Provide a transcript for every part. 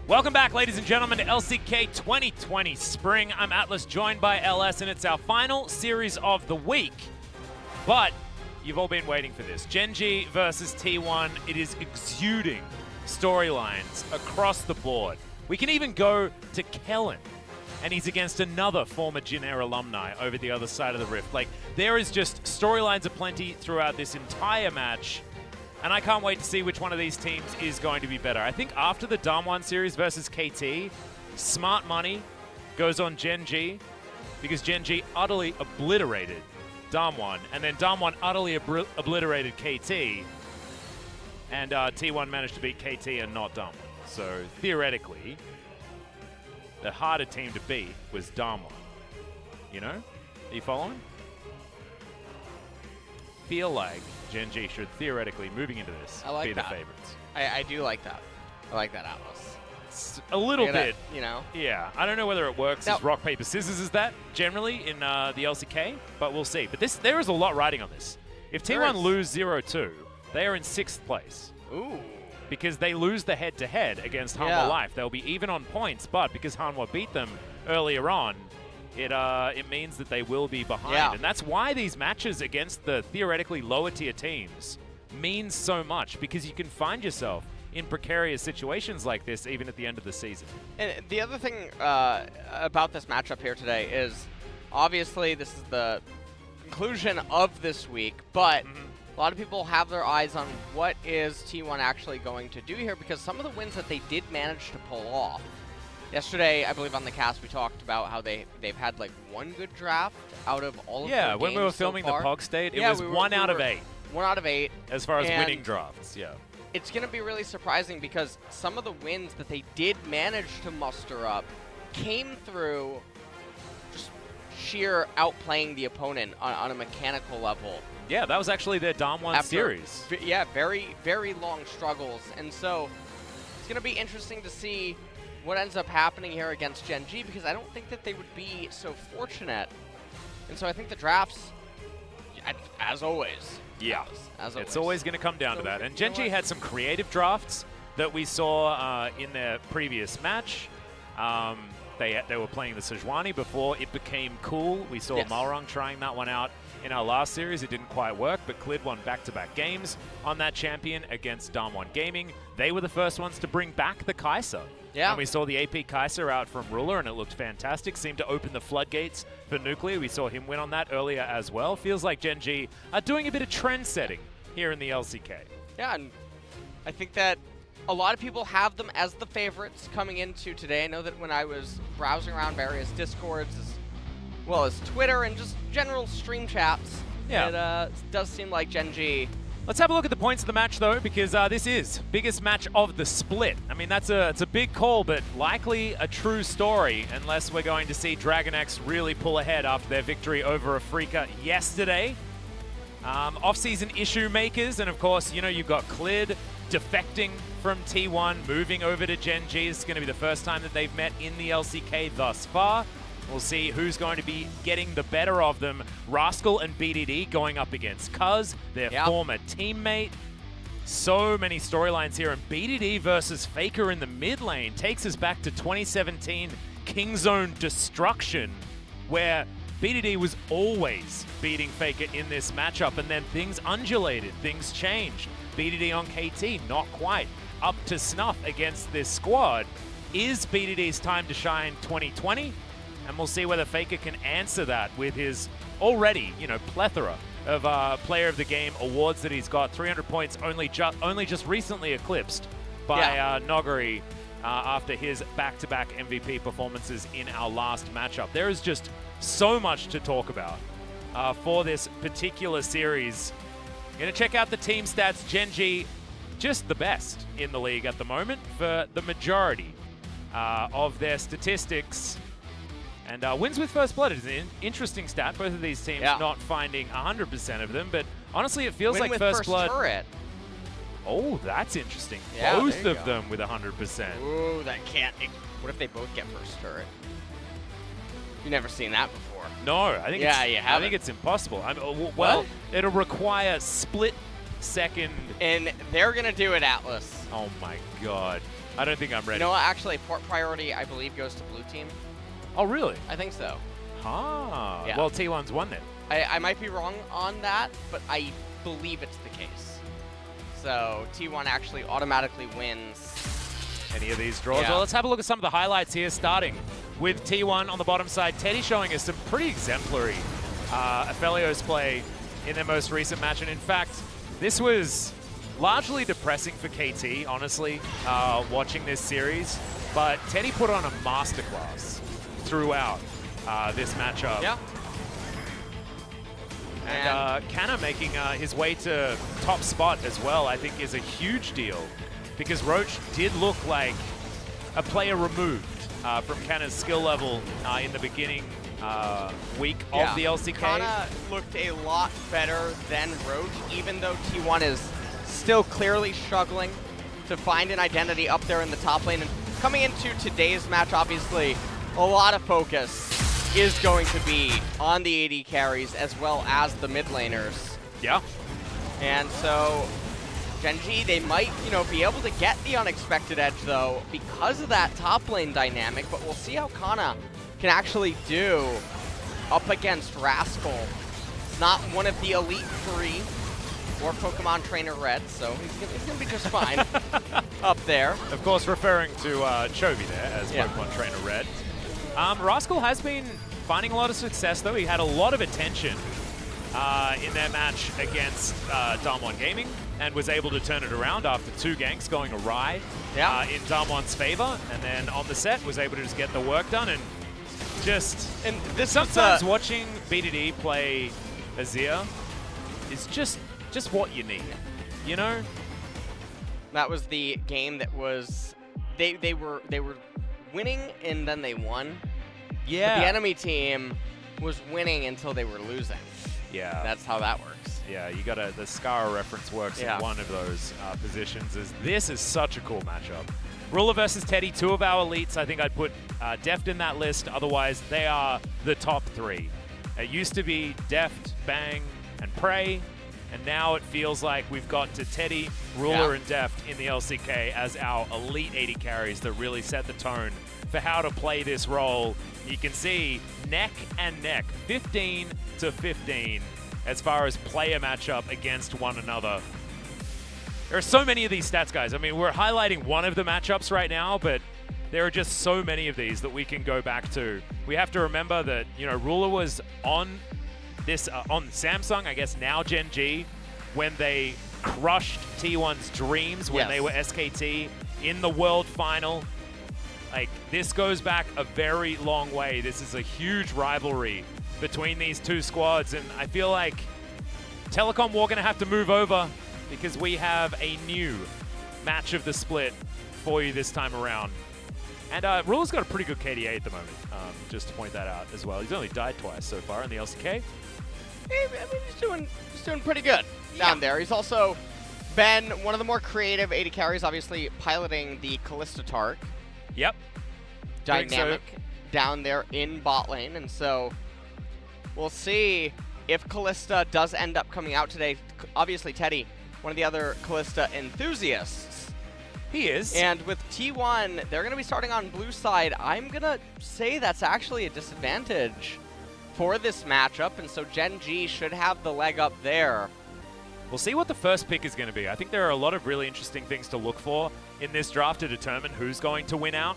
Welcome back, ladies and gentlemen, to LCK 2020 Spring. I'm Atlas, joined by LS, and it's our final series of the week. But you've all been waiting for this. Gen.G versus T1. It is exuding storylines across the board. We can even go to Kellen, and he's against another former Jin Air alumni over the other side of the rift. Like, there is just storylines aplenty throughout this entire match. And I can't wait to see which one of these teams is going to be better. I think after the Damwon series versus KT, smart money goes on Gen.G because Gen.G utterly obliterated Damwon, and then Damwon utterly obliterated KT, and T1 managed to beat KT and not Damwon. So theoretically, the harder team to beat was Damwon. You know? Are you following? Feel like Gen.G should theoretically, moving into this, be the favorites. I do like that. I like that, Atlas. It's a little bit, you know? Yeah, I don't know whether it works as rock, paper, scissors is that, generally, in the LCK, but we'll see. But there is a lot riding on this. If T1 lose 0-2, they are in 6th place. Ooh. Because they lose the head-to-head against Hanwha Life. They'll be even on points, but because Hanwha beat them earlier on, it means that they will be behind. Yeah. And that's why these matches against the theoretically lower tier teams mean so much, because you can find yourself in precarious situations like this even at the end of the season. And the other thing about this matchup here today is, obviously this is the conclusion of this week, but a lot of people have their eyes on what is T1 actually going to do here, because some of the wins that they did manage to pull off. Yesterday, I believe on the cast, we talked about how they've had like one good draft out of all of their games. Yeah, when we were filming the POG state, it was 1 out of 8. 1 out of 8. As far as winning drafts, yeah. It's going to be really surprising because some of the wins that they did manage to muster up came through just sheer outplaying the opponent on a mechanical level. Yeah, that was actually their Damwon series. Yeah, very, very long struggles. And so it's going to be interesting to see what ends up happening here against Gen.G, because I don't think that they would be so fortunate. And so I think the drafts, as always. Yeah, as always. It's always going to come down to that. And Gen.G had some creative drafts that we saw in their previous match. They were playing the Sejuani before it became cool. We saw Malrong trying that one out in our last series. It didn't quite work, but Clid won back-to-back games on that champion against Damwon Gaming. They were the first ones to bring back the Kai'Sa. Yeah. And we saw the AP Kai'Sa out from Ruler, and it looked fantastic. Seemed to open the floodgates for Nuclear. We saw him win on that earlier as well. Feels like Gen.G are doing a bit of trend setting here in the LCK. Yeah, and I think that a lot of people have them as the favorites coming into today. I know that when I was browsing around various Discords, as well as Twitter and just general stream chats, it does seem like Gen.G. Let's have a look at the points of the match, though, because this is biggest match of the split. I mean, it's a big call, but likely a true story, unless we're going to see DragonX really pull ahead after their victory over Afrika yesterday. Off-season issue makers, and of course, you know, you've got Clid defecting from T1, moving over to Gen.G. It's going to be the first time that they've met in the LCK thus far. We'll see who's going to be getting the better of them. Rascal and BDD going up against Cuz, their former teammate. So many storylines here, and BDD versus Faker in the mid lane takes us back to 2017 Kingzone Destruction, where BDD was always beating Faker in this matchup, and then things undulated, things changed. BDD on KT, not quite up to snuff against this squad. Is BDD's time to shine 2020? And we'll see whether Faker can answer that with his already, plethora of Player of the Game awards that he's got. 300 points only just recently eclipsed by Nogari after his back-to-back MVP performances in our last matchup. There is just so much to talk about for this particular series. Going to check out the team stats. Gen.G, just the best in the league at the moment for the majority of their statistics. And wins with first blood is an interesting stat. Both of these teams not finding 100% of them, but honestly, it feels like first blood. Turret. Oh, that's interesting. Yeah, both of them with 100%. Ooh, that can't. What if they both get first turret? You've never seen that before. No, I think I think it's impossible. Well, it'll require split second. And they're gonna do it, Atlas. Oh my God. I don't think I'm ready. You know what? Actually, port priority, I believe, goes to blue team. Oh, really? I think so. Ah. Yeah. Well, T1's won then. I might be wrong on that, but I believe it's the case. So T1 actually automatically wins any of these draws. Yeah. Well, let's have a look at some of the highlights here, starting with T1 on the bottom side. Teddy showing us some pretty exemplary Aphelios play in their most recent match. And in fact, this was largely depressing for KT, honestly, watching this series. But Teddy put on a masterclass throughout this matchup. Yeah. And Canna making his way to top spot as well, I think is a huge deal, because Roach did look like a player removed from Canna's skill level in the beginning week of the LCK. Canna looked a lot better than Roach, even though T1 is still clearly struggling to find an identity up there in the top lane. And coming into today's match, obviously, a lot of focus is going to be on the AD carries as well as the mid laners. Yeah. And so Gen.G, they might, be able to get the unexpected edge though because of that top lane dynamic, but we'll see how Kana can actually do up against Rascal. Not one of the Elite 3 or Pokemon Trainer Red, so he's gonna be just fine up there. Of course, referring to Chovy there as Pokemon Trainer Red. Rascal has been finding a lot of success, though. He had a lot of attention in their match against Damwon Gaming and was able to turn it around after 2 ganks going awry in Damwon's favor. And then on the set, was able to just get the work done. And this sometimes watching BDD play Azir is just what you need, you know? That was the game that was, they were winning and then they won. Yeah. But the enemy team was winning until they were losing. Yeah. That's how that works. Yeah, you gotta, the Scar reference works in one of those positions. This is such a cool matchup. Ruler versus Teddy, 2 of our elites. I think I'd put Deft in that list. Otherwise, they are the top 3. It used to be Deft, Bang, and Prey. And now it feels like we've got to Teddy, Ruler, and Deft in the LCK as our elite 80 carries that really set the tone for how to play this role. You can see neck and neck, 15 to 15, as far as player matchup against one another. There are so many of these stats, guys. I mean, we're highlighting one of the matchups right now, but there are just so many of these that we can go back to. We have to remember that, Ruler was on this on Samsung, I guess now Gen.G, when they crushed T1's dreams when they were SKT in the World Final. Like, this goes back a very long way. This is a huge rivalry between these 2 squads, and I feel like Telecom War going to have to move over because we have a new match of the split for you this time around. And Ruler's got a pretty good KDA at the moment, just to point that out as well. He's only died twice so far in the LCK. I mean, he's doing pretty good down there. He's also been one of the more creative 80 carries, obviously piloting the Kalista Tark. Yep. Dynamic down there in bot lane, and so we'll see if Kalista does end up coming out today. Obviously, Teddy, one of the other Kalista enthusiasts. He is. And with T1, they're going to be starting on blue side. I'm going to say that's actually a disadvantage for this matchup, and so Gen.G should have the leg up there. We'll see what the first pick is going to be. I think there are a lot of really interesting things to look for in this draft to determine who's going to win out.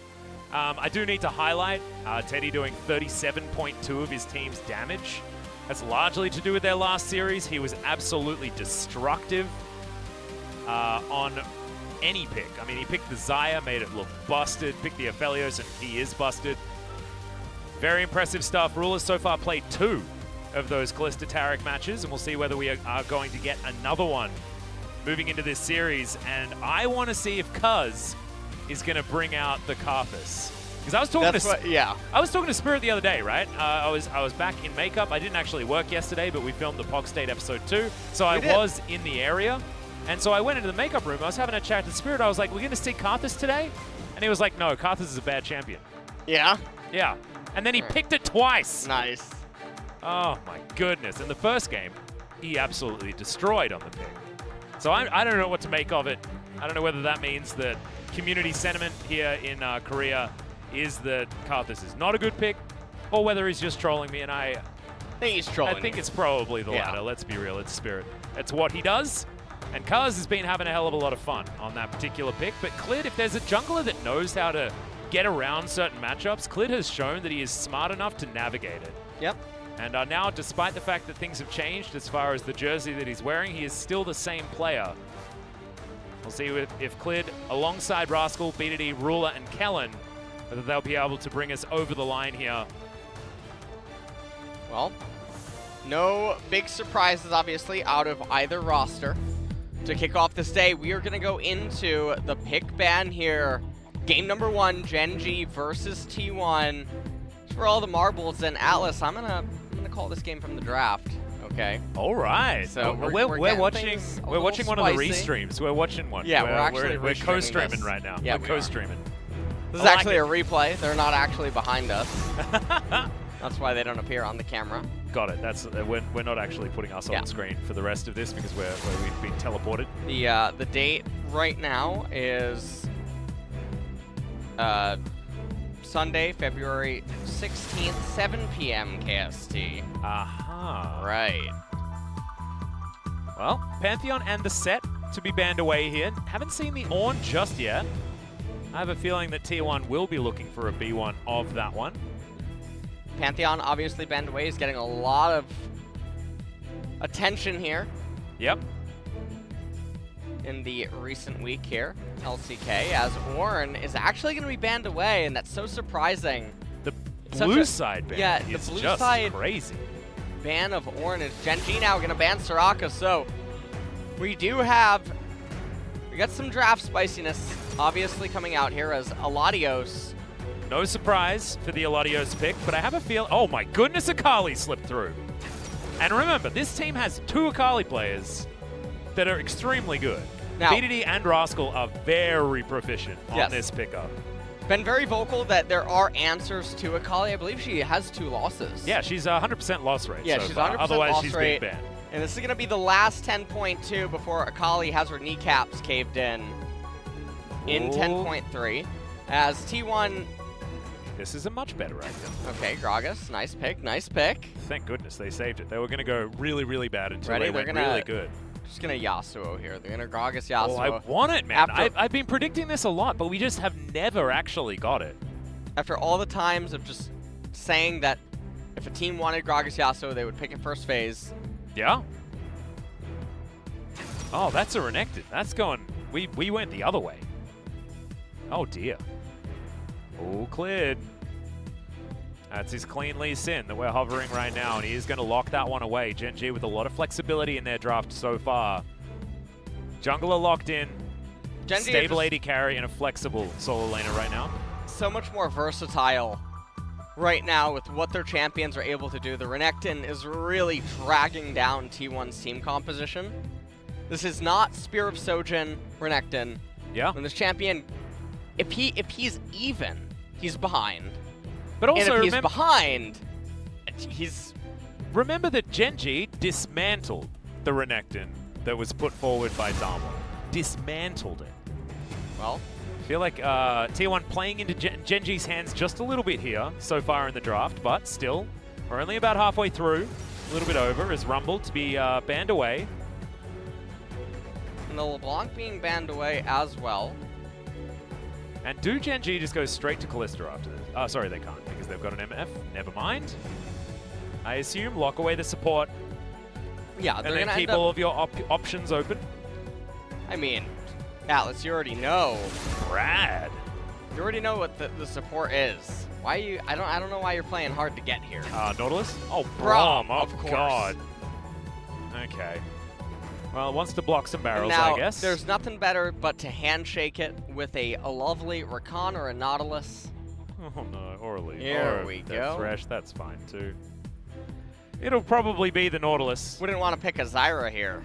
I do need to highlight Teddy doing 37.2 of his team's damage. That's largely to do with their last series. He was absolutely destructive on any pick. I mean, he picked the Xayah, made it look busted, picked the Aphelios, and he is busted. Very impressive stuff. Ruler's so far played 2 of those Kalista Taric matches, and we'll see whether we are going to get another one moving into this series. And I want to see if Cuz is going to bring out the Karthus. Because I was talking to Spirit the other day, right? I was back in makeup. I didn't actually work yesterday, but we filmed the POG State episode 2, so I was in the area. And so I went into the makeup room. I was having a chat to Spirit. I was like, "We're going to see Karthus today?" And he was like, "No, Karthus is a bad champion." Yeah? Yeah. And then he picked it twice. Nice. Oh my goodness. In the first game, he absolutely destroyed on the pick. So I don't know what to make of it. I don't know whether that means that community sentiment here in Korea is that Karthus is not a good pick, or whether he's just trolling me, and I think he's trolling. I think it's probably the latter. Let's be real, it's Spirit. It's what he does, and Kaz has been having a hell of a lot of fun on that particular pick, but Clid, if there's a jungler that knows how to get around certain matchups, Clid has shown that he is smart enough to navigate it. Yep. And now, despite the fact that things have changed as far as the jersey that he's wearing, he is still the same player. We'll see if Clid, alongside Rascal, BDD, Ruler, and Kellen, whether they'll be able to bring us over the line here. Well, no big surprises, obviously, out of either roster. To kick off this day, we are going to go into the pick ban here. Game number 1, Gen.G versus T1. For all the marbles, and Atlas, I'm gonna call this game from the draft. Okay. All right. So we're watching one of the spicy. restreams. We're watching one. Yeah, we're co-streaming right now. Yeah, we're co-streaming. This is actually a replay. They're not actually behind us. That's why they don't appear on the camera. Got it. That's we're not actually putting us on screen for the rest of this because we've been teleported. The date right now is Sunday, February 16th, 7 p.m. KST. Aha. Right. Well, Pantheon and the set to be banned away here. Haven't seen the Ornn just yet. I have a feeling that T1 will be looking for a B1 of that one. Pantheon obviously banned away. He's getting a lot of attention here. Yep. In the recent week here, LCK, as Ornn is actually going to be banned away, and that's so surprising. The blue side ban the is blue just side crazy. Ban of Ornn is Gen.G now going to ban Soraka, so we got some draft spiciness obviously coming out here as Aladios. No surprise for the Aladios pick, but I have a feel. Oh my goodness, Akali slipped through. And remember, this team has 2 Akali players that are extremely good. Now, BDD and Rascal are very proficient on this pickup. Been very vocal that there are answers to Akali. I believe she has 2 losses. Yeah, she's 100% loss rate. Yeah, so she's far. 100% Otherwise, loss she's rate. being banned. And this is going to be the last 10.2 before Akali has her kneecaps caved in 10.3. As T1... This is a much better idea. Okay, Gragas, nice pick, nice pick. Thank goodness they saved it. They were going to go really, really bad until Ready? they went really good. Just going to Yasuo here. They're going to Gragas Yasuo. Oh, I want it, man. I've been predicting this a lot, but we just have never actually got it. After all the times of just saying that if a team wanted Gragas Yasuo, they would pick it first phase. Yeah. Oh, that's a Renekton. That's going... We went the other way. Oh, dear. Oh, cleared. That's his clean lease in that we're hovering right now, and he is going to lock that one away. Gen.G with a lot of flexibility in their draft so far. Jungler locked in. Gen.G stable AD carry and a flexible solo laner right now. So much more versatile right now with what their champions are able to do. The Renekton is really dragging down T1's team composition. This is not Spear of Sojin Renekton. Yeah. When this champion, if he's even, he's behind. But also, and if he's behind, he's... Remember that Gen.G dismantled the Renekton that was put forward by Damo. Dismantled it. Well, I feel like T1 playing into Gen.G's hands just a little bit here so far in the draft, but still, we're only about halfway through. A little bit over as Rumble to be banned away. And the LeBlanc being banned away as well. And do Gen.G just go straight to Kalista after this? Oh, sorry, they can't because they've got an MF. Never mind. I assume lock away the support. Yeah, and they're then going to keep all of your options open. I mean, Atlas, you already know. Rad. You already know what the support is. Why you? I don't know why you're playing hard to get here. Nautilus? Oh, Braum. Of course. God. Okay. Well, it wants to block some barrels, now, I guess. There's nothing better but to handshake it with a lovely Rakan or a Nautilus. Oh no, Orly. Here we go. Thresh, that's fine too. It'll probably be the Nautilus. Wouldn't want to pick a Zyra here.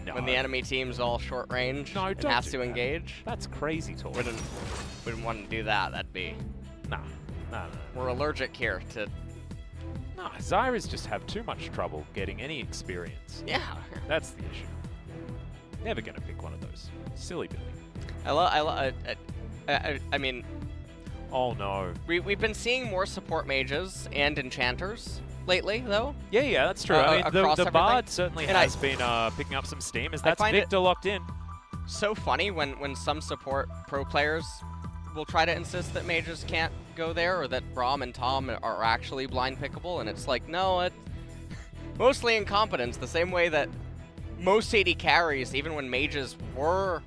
No. When the enemy team's all short range and has to engage. That's crazy talk. Wouldn't want to do that. That'd be... No. We're allergic here to... No, Zyras just have too much trouble getting any experience. Yeah. That's the issue. Never going to pick one of those. Silly Billy. I mean, oh no. We've been seeing more support mages and enchanters lately, though. Yeah, that's true. I mean, the Bard certainly and has been picking up some steam, as that's Victor locked in. So funny when some support pro players will try to insist that mages can't go there, or that Braum and Tom are actually blind pickable, and it's like, no, it's mostly incompetence, the same way that most AD carries, even when mages were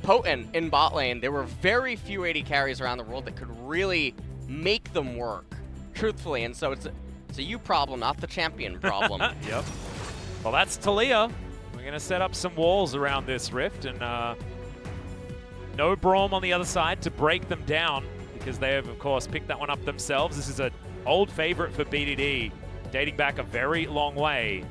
potent in bot lane, there were very few AD carries around the world that could really make them work, truthfully, and so it's a you problem, not the champion problem. Yep. Well, that's Taliyah. We're going to set up some walls around this rift, and no Braum on the other side to break them down, because they have, of course, picked that one up themselves. This is an old favorite for BDD, dating back a very long way.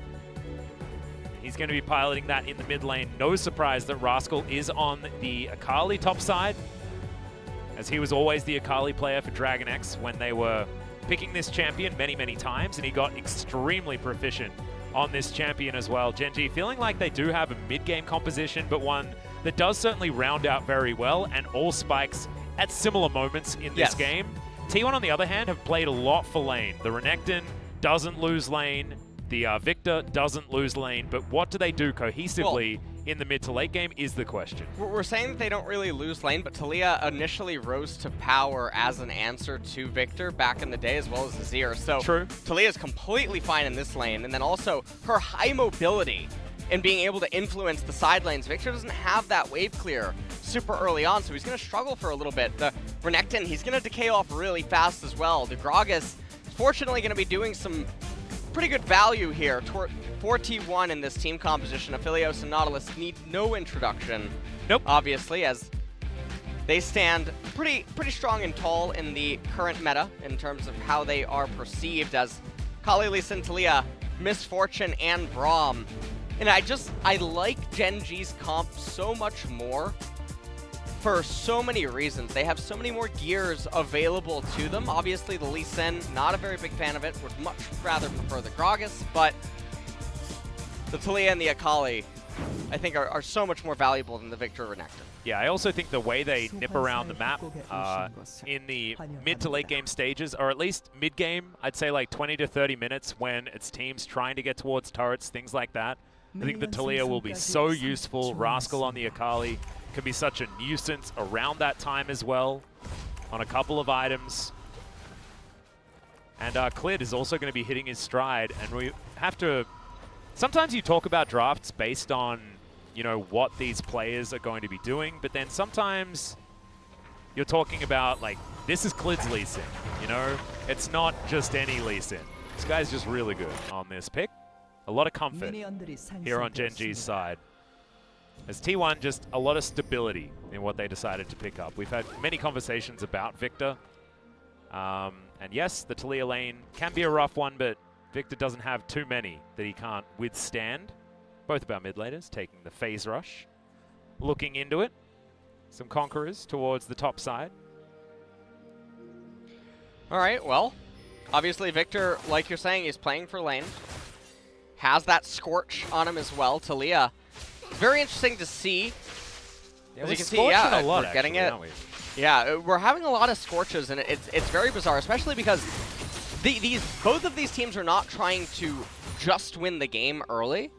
He's going to be piloting that in the mid lane. No surprise that Rascal is on the Akali top side, as he was always the Akali player for Dragon X when they were picking this champion many, many times, and he got extremely proficient on this champion as well. Gen.G feeling like they do have a mid-game composition, but one that does certainly round out very well, and all spikes at similar moments in this game. T1, on the other hand, have played a lot for lane. The Renekton doesn't lose lane. The Victor doesn't lose lane, but what do they do cohesively in the mid to late game is the question. We're saying that they don't really lose lane, but Taliyah initially rose to power as an answer to Victor back in the day, as well as Azir. So true. Taliyah's completely fine in this lane, and then also her high mobility and being able to influence the side lanes. Victor doesn't have that wave clear super early on, so he's going to struggle for a little bit. The Renekton, he's going to decay off really fast as well. The Gragas is fortunately going to be doing some pretty good value here for T1 in this team composition. Aphelios and Nautilus need no introduction, obviously, as they stand pretty strong and tall in the current meta in terms of how they are perceived as Kali, Lee Sin, Taliyah, Misfortune, and Braum. And I like Gen.G's comp so much more for so many reasons. They have so many more gears available to them. Obviously, the Lee Sin, not a very big fan of it. Would much rather prefer the Gragas, but the Taliyah and the Akali, I think, are so much more valuable than the Victor Renekton. Yeah, I also think the way they nip around the map in the mid to late game stages, or at least mid game, I'd say like 20 to 30 minutes when it's teams trying to get towards turrets, things like that. I think the Taliyah will be so useful. Rascal on the Akali can be such a nuisance around that time as well on a couple of items. And Clid is also going to be hitting his stride, and we have to... Sometimes you talk about drafts based on, you know, what these players are going to be doing, but then sometimes you're talking about, like, this is Clid's Lee Sin, you know? It's not just any Lee Sin. This guy's just really good on this pick. A lot of comfort here on Gen.G's side. As T1, just a lot of stability in what they decided to pick up. We've had many conversations about Victor. And yes, the Taliyah lane can be a rough one, but Victor doesn't have too many that he can't withstand. Both of our mid laners taking the phase rush. Looking into it. Some Conquerors towards the top side. All right, well, obviously Victor, like you're saying, is playing for lane. Has that Scorch on him as well. Taliyah, very interesting to see. Yeah, as you can see, a lot, we're getting actually, it. Yeah, we're having a lot of Scorches, and it's very bizarre, especially because both of these teams are not trying to just win the game early.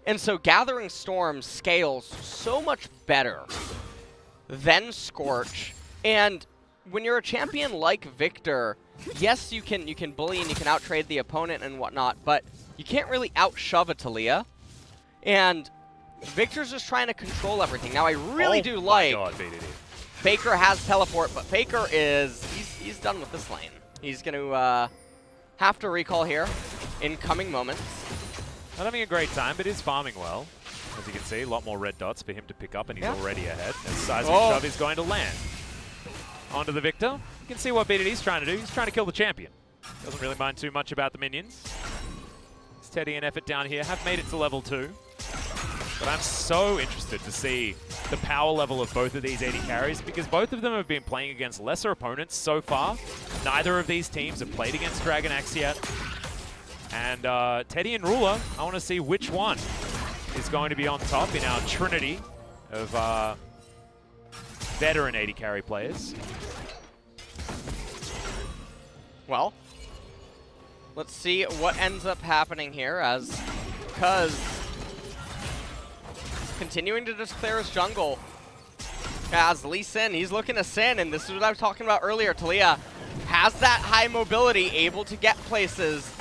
And so Gathering Storm scales so much better than Scorch. And when you're a champion like Victor, yes, you can bully and you can out-trade the opponent and whatnot, but you can't really out-shove a Taliyah. And Victor's just trying to control everything. Now, I really do like... God, BDD. Faker has teleport, but Faker is... He's done with this lane. He's going to have to recall here in coming moments. Not having a great time, but is farming well. As you can see, a lot more red dots for him to pick up, and he's already ahead. As Seismic Shove is going to land. Onto the Victor. You can see what BDD's trying to do. He's trying to kill the champion. Doesn't really mind too much about the minions. Steady and effort down here. Have made it to level 2. But I'm so interested to see the power level of both of these AD carries, because both of them have been playing against lesser opponents so far. Neither of these teams have played against Dragon X yet. And Teddy and Ruler, I want to see which one is going to be on top in our trinity of veteran AD carry players. Well, let's see what ends up happening here as Cuz continuing to declare his jungle. As Lee Sin, he's looking to Sin, and this is what I was talking about earlier. Talia has that high mobility, able to get places,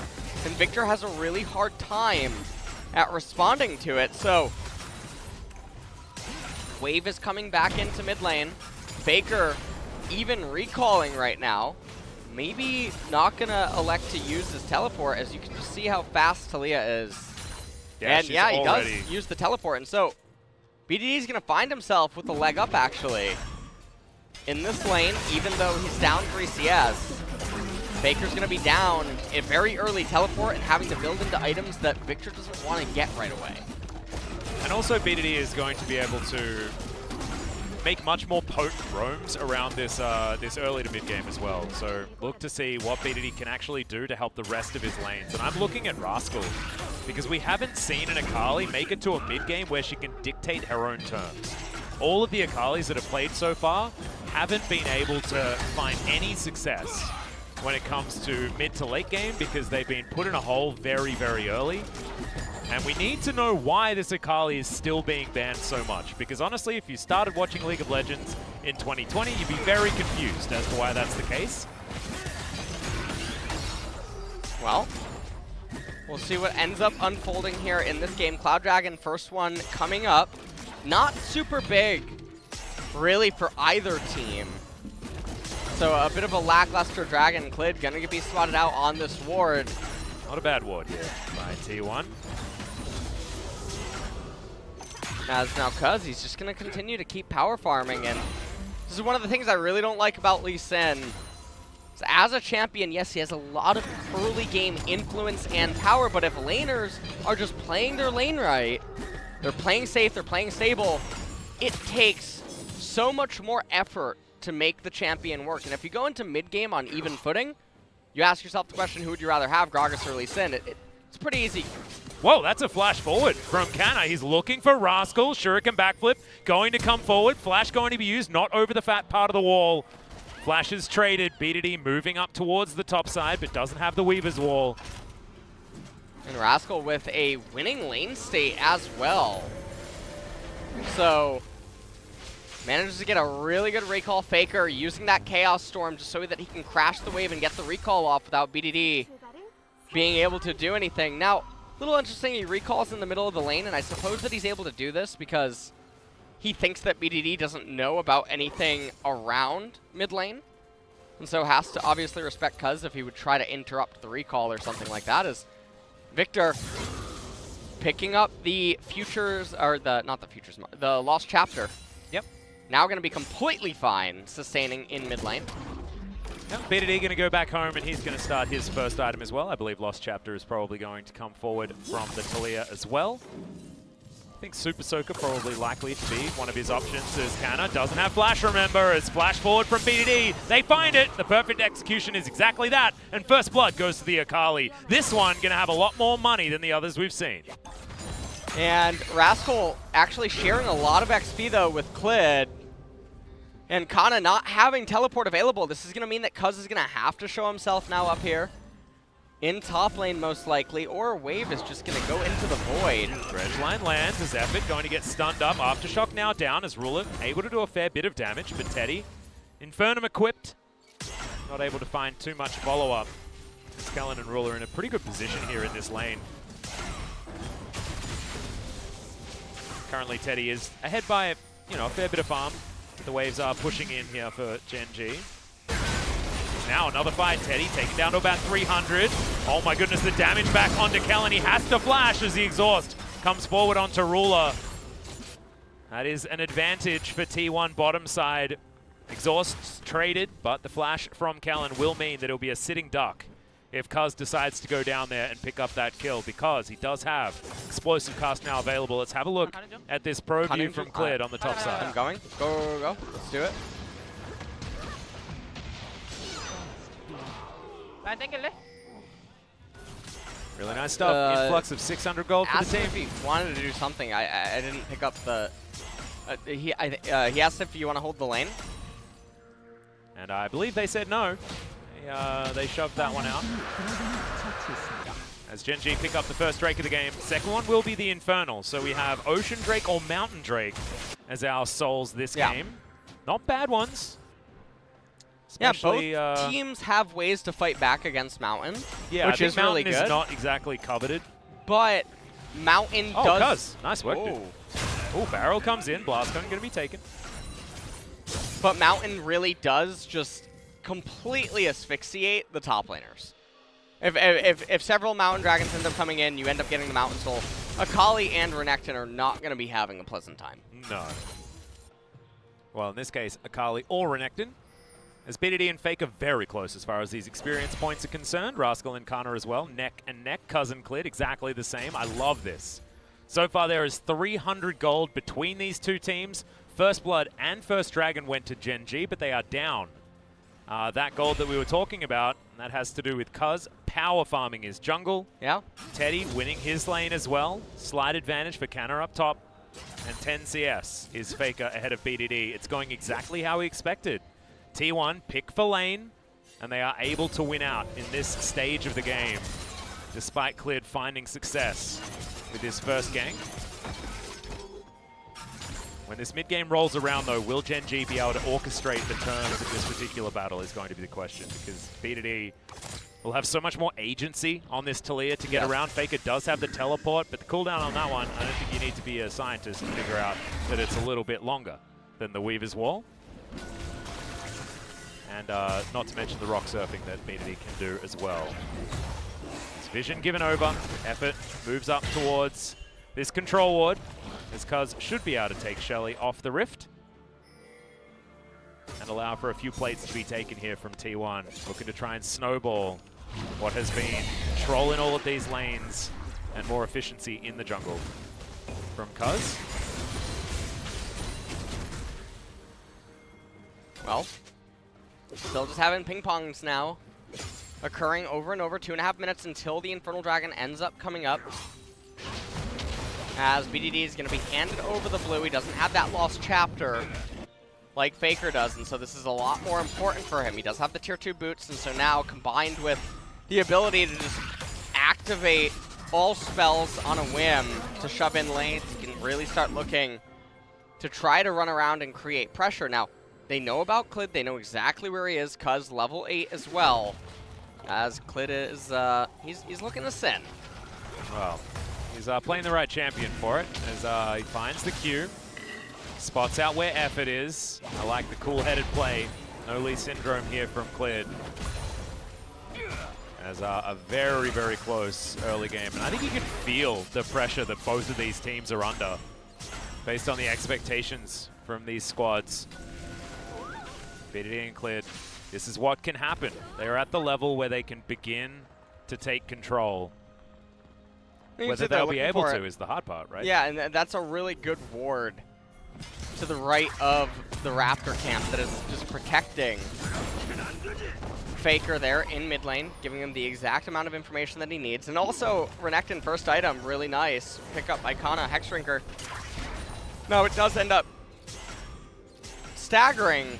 and Victor has a really hard time at responding to it. So, Wave is coming back into mid lane. Faker even recalling right now. Maybe not gonna elect to use his teleport, as you can just see how fast Talia is. Yeah, and yeah, he does use the teleport, and so BDD is gonna find himself with a leg up actually in this lane, even though he's down 3 CS. Faker's gonna be down a very early teleport and having to build into items that Victor doesn't want to get right away. And also BDD is going to be able to make much more potent roams around this this early to mid game as well. So look to see what BDD can actually do to help the rest of his lanes. And I'm looking at Rascal because we haven't seen an Akali make it to a mid game where she can dictate her own terms. All of the Akalis that have played so far haven't been able to find any success when it comes to mid to late game because they've been put in a hole very, very early. And we need to know why this Akali is still being banned so much. Because honestly, if you started watching League of Legends in 2020, you'd be very confused as to why that's the case. Well, we'll see what ends up unfolding here in this game. Cloud Dragon, first one coming up. Not super big, really, for either team. So a bit of a lackluster Dragon. Clid gonna be spotted out on this ward. Not a bad ward here by T1. As now Cuz, he's just going to continue to keep power farming, and this is one of the things I really don't like about Lee Sin. So as a champion, yes, he has a lot of early game influence and power, but if laners are just playing their lane right, they're playing safe, they're playing stable, it takes so much more effort to make the champion work. And if you go into mid game on even footing, you ask yourself the question, who would you rather have, Gragas or Lee Sin? It's pretty easy. Whoa, that's a flash forward from Canna. He's looking for Rascal. Shuriken backflip going to come forward. Flash going to be used, not over the fat part of the wall. Flash is traded. BDD moving up towards the top side, but doesn't have the Weaver's wall. And Rascal with a winning lane state as well. So, manages to get a really good recall. Faker using that Chaos Storm just so that he can crash the wave and get the recall off without BDD being able to do anything. Now, a little interesting, he recalls in the middle of the lane, and I suppose that he's able to do this because he thinks that BDD doesn't know about anything around mid lane, and so has to obviously respect Cuz if he would try to interrupt the recall or something like that. As Victor picking up the futures, or the Lost Chapter. Yep. Now going to be completely fine sustaining in mid lane. Yep. BDD going to go back home, and he's going to start his first item as well. I believe Lost Chapter is probably going to come forward from the Talia as well. I think Super Soaker probably likely to be one of his options, as Canna doesn't have Flash, remember, as Flash forward from BDD. They find it. The perfect execution is exactly that, and First Blood goes to the Akali. This one going to have a lot more money than the others we've seen. And Rascal actually sharing a lot of XP, though, with Clid. And Kana not having teleport available. This is going to mean that Cuz is going to have to show himself now up here. In top lane, most likely. Or Wave is just going to go into the void. Dredge line lands as Effort going to get stunned up. Aftershock now down as Ruler able to do a fair bit of damage. But Teddy, Infernum equipped. Not able to find too much follow-up. Kellen and Ruler in a pretty good position here in this lane. Currently Teddy is ahead by a fair bit of farm. The waves are pushing in here for Gen.G. Now another fight, Teddy taken down to about 300. Oh my goodness, the damage back onto Kellen. He has to flash as the exhaust comes forward onto Ruler. That is an advantage for T1 bottom side. Exhausts traded, but the flash from Kellen will mean that it'll be a sitting duck if Cuz decides to go down there and pick up that kill, because he does have explosive cast now available. Let's have a look at this pro view from Clid on the top side. I'm going. Go. Let's do it. Really nice stuff. Influx of 600 gold for the Asked him team. if he wanted to do something. I didn't pick up the... he asked if you want to hold the lane. And I believe they said no. They shoved that one out. As Gen.G pick up the first Drake of the game. Second one will be the Infernal. So we have Ocean Drake or Mountain Drake as our souls this game. Not bad ones. Especially, yeah, both teams have ways to fight back against Mountain, yeah, which is really good. good. Is not exactly coveted. But Mountain does... Nice work, dude. Oh, Barrel comes in. Blast Cone going to be taken. But Mountain really does just completely asphyxiate the top laners. If several Mountain Dragons end up coming in, you end up getting the Mountain Soul. Akali and Renekton are not going to be having a pleasant time. No. Well, in this case, Akali or Renekton. As BDD and Fake are very close as far as these experience points are concerned. Rascal and Kana as well. Neck and neck. Cousin Clid, exactly the same. I love this. So far, there is 300 gold between these two teams. First Blood and First Dragon went to Gen.G, but they are down. That gold that we were talking about, that has to do with Cuz power farming his jungle. Yeah. Teddy winning his lane as well. Slight advantage for Canna up top. And 10 CS is Faker ahead of BDD. It's going exactly how we expected. T1 pick for lane, and they are able to win out in this stage of the game, despite Clid finding success with his first gank. When this mid-game rolls around, though, will Gen.G be able to orchestrate the terms of this particular battle is going to be the question, because BDD will have so much more agency on this Talia to get around. Faker does have the teleport, but the cooldown on that one, I don't think you need to be a scientist to figure out that it's a little bit longer than the Weaver's Wall. And not to mention the rock surfing that BDD can do as well. His vision given over, effort moves up towards this control ward. As Cuz should be able to take Shelly off the rift. And allow for a few plates to be taken here from T1. Looking to try and snowball what has been trolling all of these lanes and more efficiency in the jungle from Cuz. Well, still just having ping-pongs now, occurring over and over. 2.5 minutes until the Infernal Dragon ends up coming up. As BDD is going to be handed over the blue. He doesn't have that lost chapter like Faker does, and so this is a lot more important for him. He does have the tier 2 boots, and so now combined with the ability to just activate all spells on a whim to shove in lanes, he can really start looking to try to run around and create pressure. Now, they know about Clid. They know exactly where he is. Cuz level 8 as well. As Clid is, he's looking to sin. Well, he's playing the right champion for it as he finds the Q. Spots out where effort is. I like the cool-headed play. No Lee Syndrome here from Clid. As a very, very close early game. And I think you can feel the pressure that both of these teams are under based on the expectations from these squads. BDD and Clid, this is what can happen. They are at the level where they can begin to take control. Whether they'll be able to is the hard part, right? Yeah, and that's a really good ward to the right of the Raptor camp that is just protecting Faker there in mid lane, giving him the exact amount of information that he needs. And also, Renekton first item, really nice. Pick up Icona, Hexdrinker. No, it does end up staggering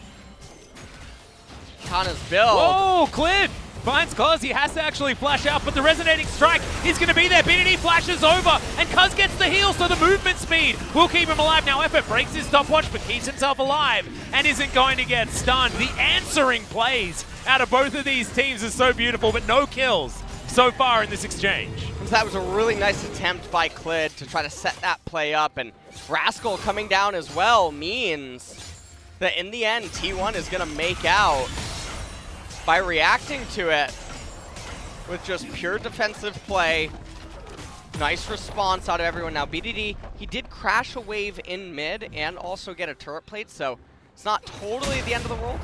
Kana's build. Whoa, Clid finds Cuz. He has to actually flash out, but the resonating strike is going to be there. BDD flashes over, and Cuz gets the heal, so the movement speed will keep him alive. Now Effort breaks his stopwatch, but keeps himself alive and isn't going to get stunned. The answering plays out of both of these teams is so beautiful, but no kills so far in this exchange. So that was a really nice attempt by Clid to try to set that play up, and Rascal coming down as well means that in the end, T1 is going to make out by reacting to it with just pure defensive play. Nice response out of everyone. Now BDD, he did crash a wave in mid and also get a turret plate, so it's not totally the end of the world.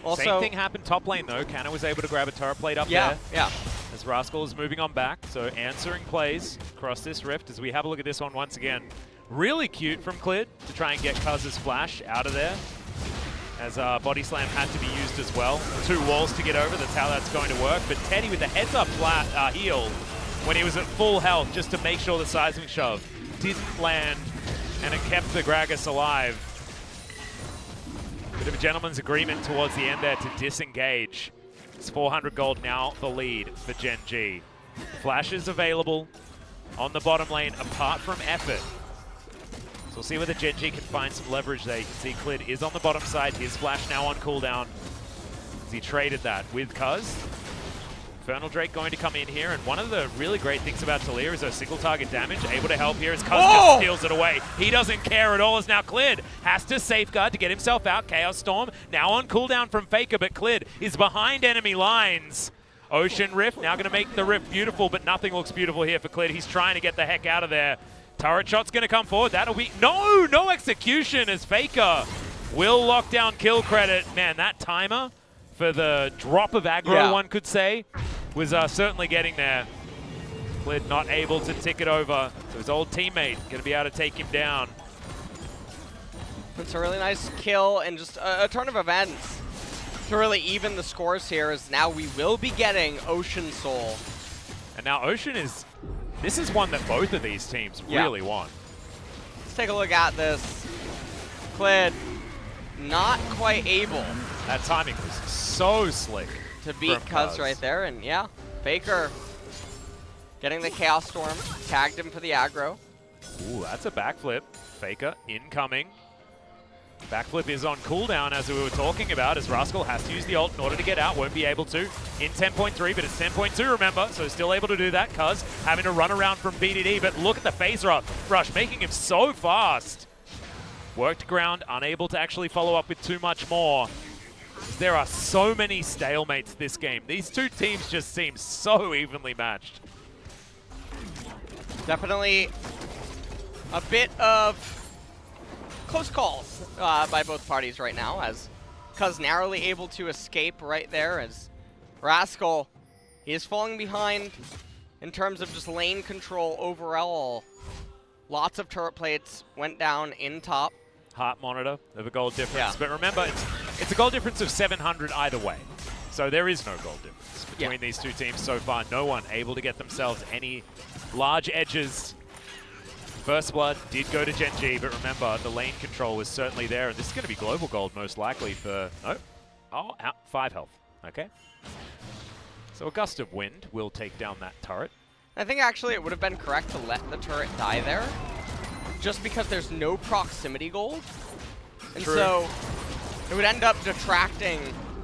Also, same thing happened top lane though. Canna was able to grab a turret plate up there. Yeah. As Rascal is moving on back, so answering plays across this rift as we have a look at this one once again. Really cute from Clid to try and get Cuz's flash out of there. As Body Slam had to be used as well. 2 walls to get over, that's how that's going to work. But Teddy with the heads up flat heal when he was at full health just to make sure the seismic shove didn't land and it kept the Gragas alive. Bit of a gentleman's agreement towards the end there to disengage. It's 400 gold now, the lead for Gen.G. Flashes available on the bottom lane apart from effort. So we'll see whether Gen.G can find some leverage there. You can see Clid is on the bottom side. His flash now on cooldown as he traded that with Cuz. Infernal Drake going to come in here, and one of the really great things about Talia is her single target damage, able to help here as Cuz just steals it away. He doesn't care at all as now Clid has to safeguard to get himself out. Chaos Storm now on cooldown from Faker, but Clid is behind enemy lines. Ocean Rift now going to make the Rift beautiful, but nothing looks beautiful here for Clid. He's trying to get the heck out of there. Turret shot's going to come forward. That'll be... No execution as Faker will lock down kill credit. Man, that timer for the drop of aggro, one could say, was certainly getting there. Clid not able to tick it over. So his old teammate going to be able to take him down. It's a really nice kill and just a turn of events to really even the scores here, as now we will be getting Ocean Soul. And now Ocean is... This is one that both of these teams really want. Let's take a look at this. Clid not quite able. That timing was so slick To beat Cuz right there, and yeah, Faker getting the Chaos Storm, tagged him for the aggro. Ooh, that's a backflip. Faker incoming. Backflip is on cooldown, as we were talking about, as Rascal has to use the ult in order to get out. Won't be able to in 10.3, but it's 10.2, remember, so still able to do that. Cuz having to run around from BDD, but look at the phase rush, making him so fast. Worked ground, unable to actually follow up with too much more. There are so many stalemates this game. These two teams just seem so evenly matched. Definitely a bit of close calls by both parties right now, as Cuz narrowly able to escape right there, as Rascal, he is falling behind in terms of just lane control overall. Lots of turret plates went down in top. Heart monitor of a gold difference, but remember, it's a gold difference of 700 either way. So there is no gold difference between these two teams so far. No one able to get themselves any large edges. First blood did go to Gen.G, but remember, the lane control was certainly there, and this is going to be global gold most likely for... out 5 health. Okay. So a gust of wind will take down that turret. I think actually it would have been correct to let the turret die there, just because there's no proximity gold. And so it would end up detracting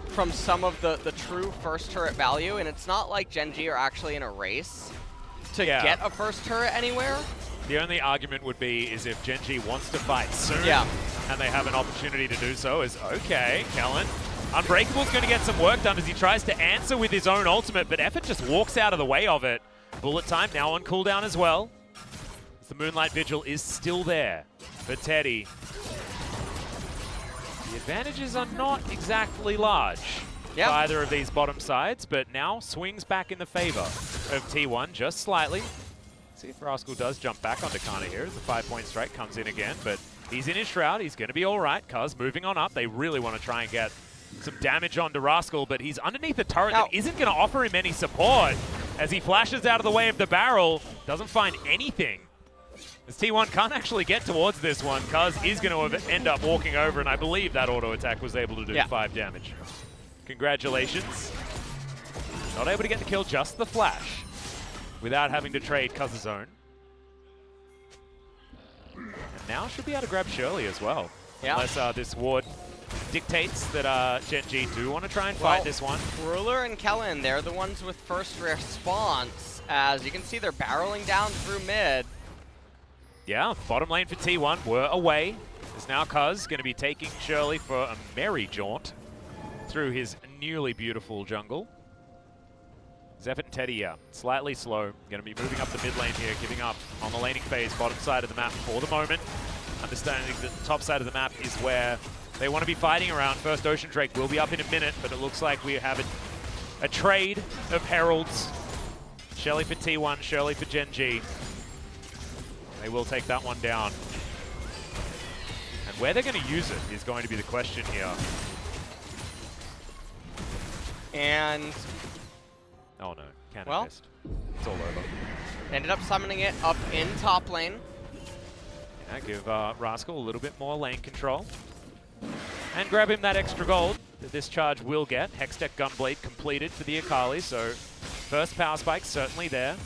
from some of the true first turret value, and it's not like Gen.G are actually in a race to get a first turret anywhere. The only argument would be is if Gen.G wants to fight soon and they have an opportunity to do so, is okay, Kellen. Unbreakable's going to get some work done as he tries to answer with his own ultimate, but Effort just walks out of the way of it. Bullet time now on cooldown as well. The Moonlight Vigil is still there for Teddy. The advantages are not exactly large for either of these bottom sides, but now swings back in the favor of T1 just slightly. See if Rascal does jump back onto Kana here as the 5-point strike comes in again, but he's in his shroud. He's going to be all right. Cuz moving on up. They really want to try and get some damage onto Rascal, but he's underneath the turret that isn't going to offer him any support as he flashes out of the way of the barrel. Doesn't find anything. As T1 can't actually get towards this one, Cuz is going to end up walking over, and I believe that auto attack was able to do 5 damage. Congratulations. Not able to get the kill, just the flash, without having to trade Cuz's own. And now should be able to grab Shirley as well. Unless this ward dictates that Gen.G do want to try and fight this one. Ruler and Kellen, they're the ones with first response. As you can see, they're barreling down through mid. Yeah, bottom lane for T1 were away. As now Cuz going to be taking Shirley for a merry jaunt through his newly beautiful jungle. Zephyr and Teddy, slightly slow. Going to be moving up the mid lane here, giving up on the laning phase, bottom side of the map for the moment. Understanding that the top side of the map is where they want to be fighting around. First Ocean Drake will be up in a minute, but it looks like we have a trade of heralds. Shirley for T1, Shirley for Gen.G. They will take that one down. And where they're going to use it is going to be the question here. And Oh no, cannon Well, missed. It's all over. Ended up summoning it up in top lane. Yeah, give Rascal a little bit more lane control. And grab him that extra gold that this charge will get. Hextech Gunblade completed for the Akali, so first power spike certainly there.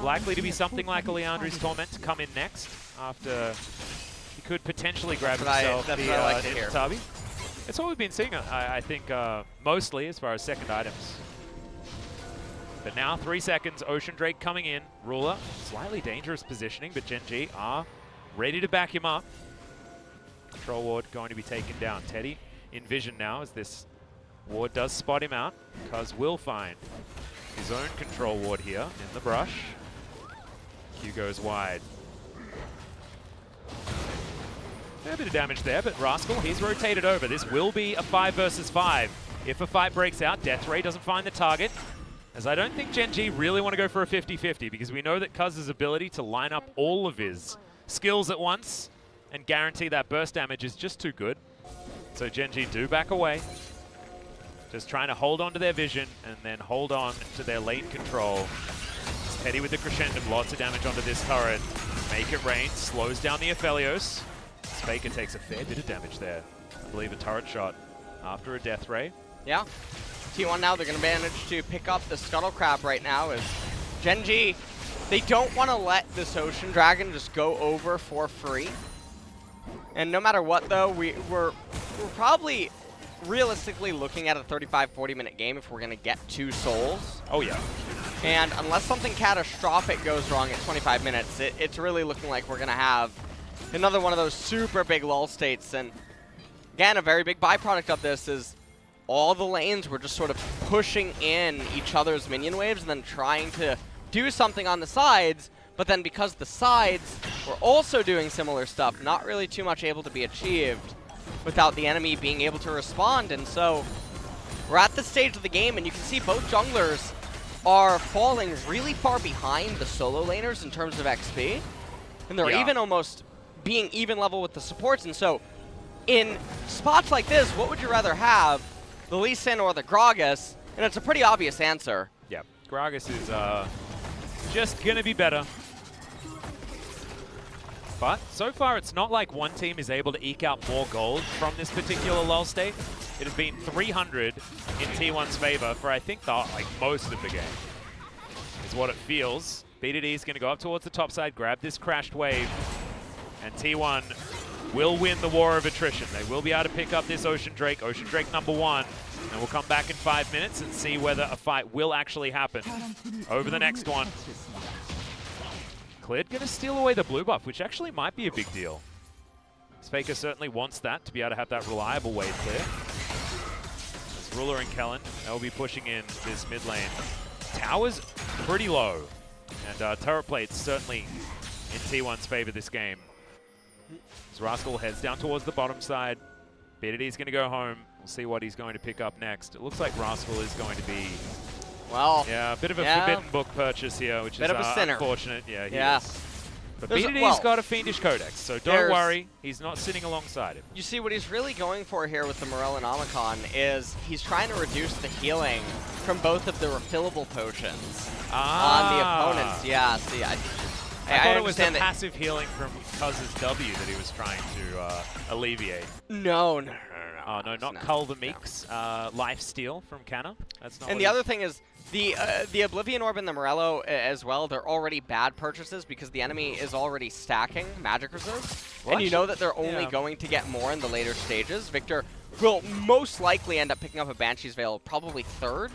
Likely to be something like a Leandri's Torment to come in next after he could potentially grab himself the Tabi. It's what we've been seeing, I think, mostly as far as second items. But now 3 seconds, Ocean Drake coming in. Ruler, slightly dangerous positioning, but Gen.G are ready to back him up. Control ward going to be taken down. Teddy in vision now as this ward does spot him out. Cuz will find his own control ward here in the brush. Q goes wide. Fair bit of damage there, but Rascal, he's rotated over. This will be a 5 versus 5. If a fight breaks out, Death Ray doesn't find the target. As I don't think Gen.G really want to go for a 50-50 because we know that Cuz's ability to line up all of his skills at once and guarantee that burst damage is just too good. So Gen.G do back away. Just trying to hold on to their vision and then hold on to their lane control. Teddy with the crescendo, lots of damage onto this turret. Make it rain, slows down the Aphelios. Faker takes a fair bit of damage there. I believe a turret shot after a death ray. Yeah. T1 now, they're going to manage to pick up the Scuttle Crab right now as Gen.G, they don't want to let this Ocean Dragon just go over for free. And no matter what, though, we're probably realistically looking at a 35-40 minute game if we're going to get 2 souls. Oh, yeah. And unless something catastrophic goes wrong at 25 minutes, it's really looking like we're going to have another one of those super big lull states. And again, a very big byproduct of this is all the lanes were just sort of pushing in each other's minion waves and then trying to do something on the sides. But then because the sides were also doing similar stuff, not really too much able to be achieved without the enemy being able to respond. And so we're at this stage of the game, and you can see both junglers are falling really far behind the solo laners in terms of XP. And they're even almost being even level with the supports. And so in spots like this, what would you rather have, the Lee Sin or the Gragas? And it's a pretty obvious answer. Yeah, Gragas is just going to be better. But so far, it's not like one team is able to eke out more gold from this particular lull state. It has been 300 in T1's favor for, I think, most of the game, is what it feels. BDD is going to go up towards the top side, grab this crashed wave, and T1 will win the war of attrition. They will be able to pick up this Ocean Drake #1, and we'll come back in 5 minutes and see whether a fight will actually happen over the next one. Cleared going to steal away the blue buff, which actually might be a big deal. Faker certainly wants that, to be able to have that reliable wave clear. As Ruler and Kellen, they'll be pushing in this mid lane. Tower's pretty low, and turret plates certainly in T1's favor this game. As Rascal heads down towards the bottom side, BDD's going to go home. We'll see what he's going to pick up next. It looks like Rascal is going to be, well, yeah, a bit of a forbidden book purchase here, which is unfortunate. Yeah, he is. But BDD's got a Fiendish Codex, so don't worry, he's not sitting alongside him. You see, what he's really going for here with the Morel and Omicron is he's trying to reduce the healing from both of the refillable potions on the opponents. Yeah, see, I thought it was the passive healing from Cuz's W that he was trying to alleviate. No. Oh, no, not Cull the Meek's lifesteal from Canna. That's not. And the other thing is, the Oblivion Orb and the Morello as well, they're already bad purchases because the enemy is already stacking magic reserves. What? And you know that they're only going to get more in the later stages. Victor will most likely end up picking up a Banshee's Veil, probably 3rd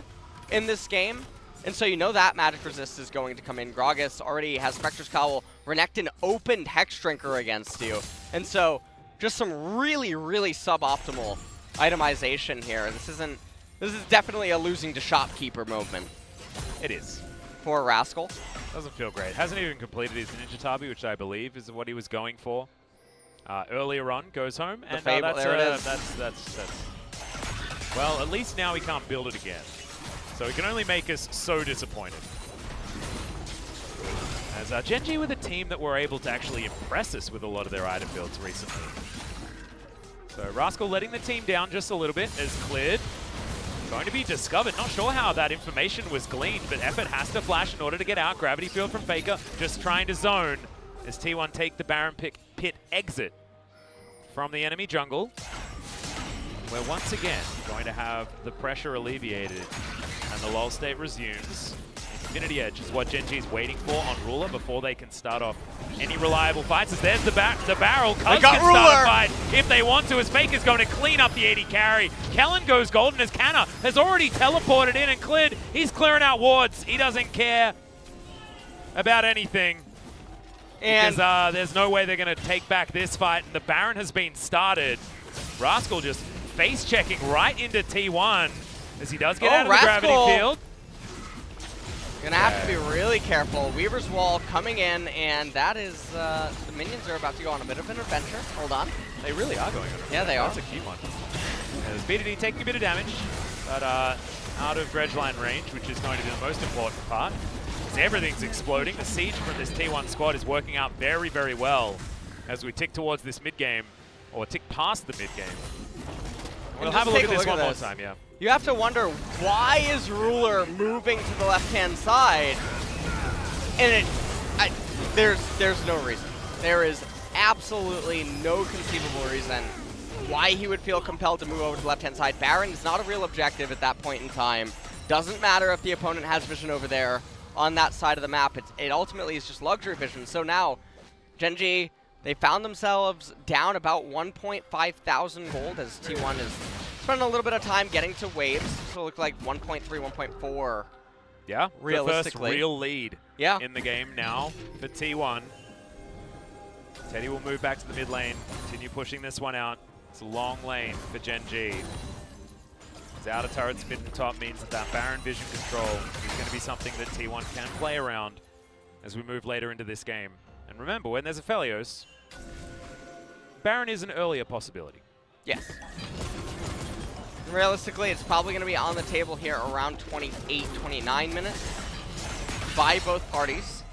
in this game. And so you know that magic resist is going to come in. Gragas already has Spectre's Cowl. Renekton opened Hex Drinker against you. And so just some really, really suboptimal itemization here. This is definitely a losing to shopkeeper moment. It is. For Rascal. Doesn't feel great. Hasn't even completed his Ninja Tabi, which I believe is what he was going for. Earlier on, goes home, and that's well, at least now he can't build it again. So it can only make us so disappointed. As Gen.G with a team that were able to actually impress us with a lot of their item builds recently. So Rascal letting the team down just a little bit is cleared. going to be discovered. Not sure how that information was gleaned, but Effort has to flash in order to get out. Gravity field from Faker, just trying to zone as T1 take the Baron pit exit from the enemy jungle. We're once again going to have the pressure alleviated and the lull state resumes. Infinity Edge is what Gen.G is waiting for on Ruler before they can start off any reliable fights. As there's the barrel. Cuz can start a fight if they want to, as Faker's going to clean up the 80 carry. Kellen goes golden as Canna has already teleported in and cleared. He's clearing out wards. He doesn't care about anything. And because there's no way they're going to take back this fight. And the Baron has been started. Rascal just face-checking right into T1 as he does get out of the gravity field. Gonna have to be really careful. Weaver's Wall coming in, and that is, the minions are about to go on a bit of an adventure. Hold on. They really are going on. Yeah, they are. That's a cute one. There's BDD taking a bit of damage, but out of dredge line range, which is going to be the most important part. As everything's exploding, the siege from this T1 squad is working out very, very well as we tick towards this mid-game, or tick past the mid-game. We'll have a look at this one more time, yeah. You have to wonder, why is Ruler moving to the left-hand side? And there's no reason. There is absolutely no conceivable reason why he would feel compelled to move over to the left-hand side. Baron is not a real objective at that point in time. Doesn't matter if the opponent has vision over there on that side of the map. It ultimately is just luxury vision. So now, Gen.G, they found themselves down about 1,500 gold as T1 is spending a little bit of time getting to waves. So it looked like 1.3, 1.4. Yeah, realistically. The first real lead in the game now for T1. Teddy will move back to the mid lane, continue pushing this one out. It's a long lane for Gen.G. His outer turret spin to top means that Baron vision control is going to be something that T1 can play around as we move later into this game. And remember, when there's a Felios, Baron is an earlier possibility. Yes. Realistically, it's probably going to be on the table here around 28, 29 minutes by both parties.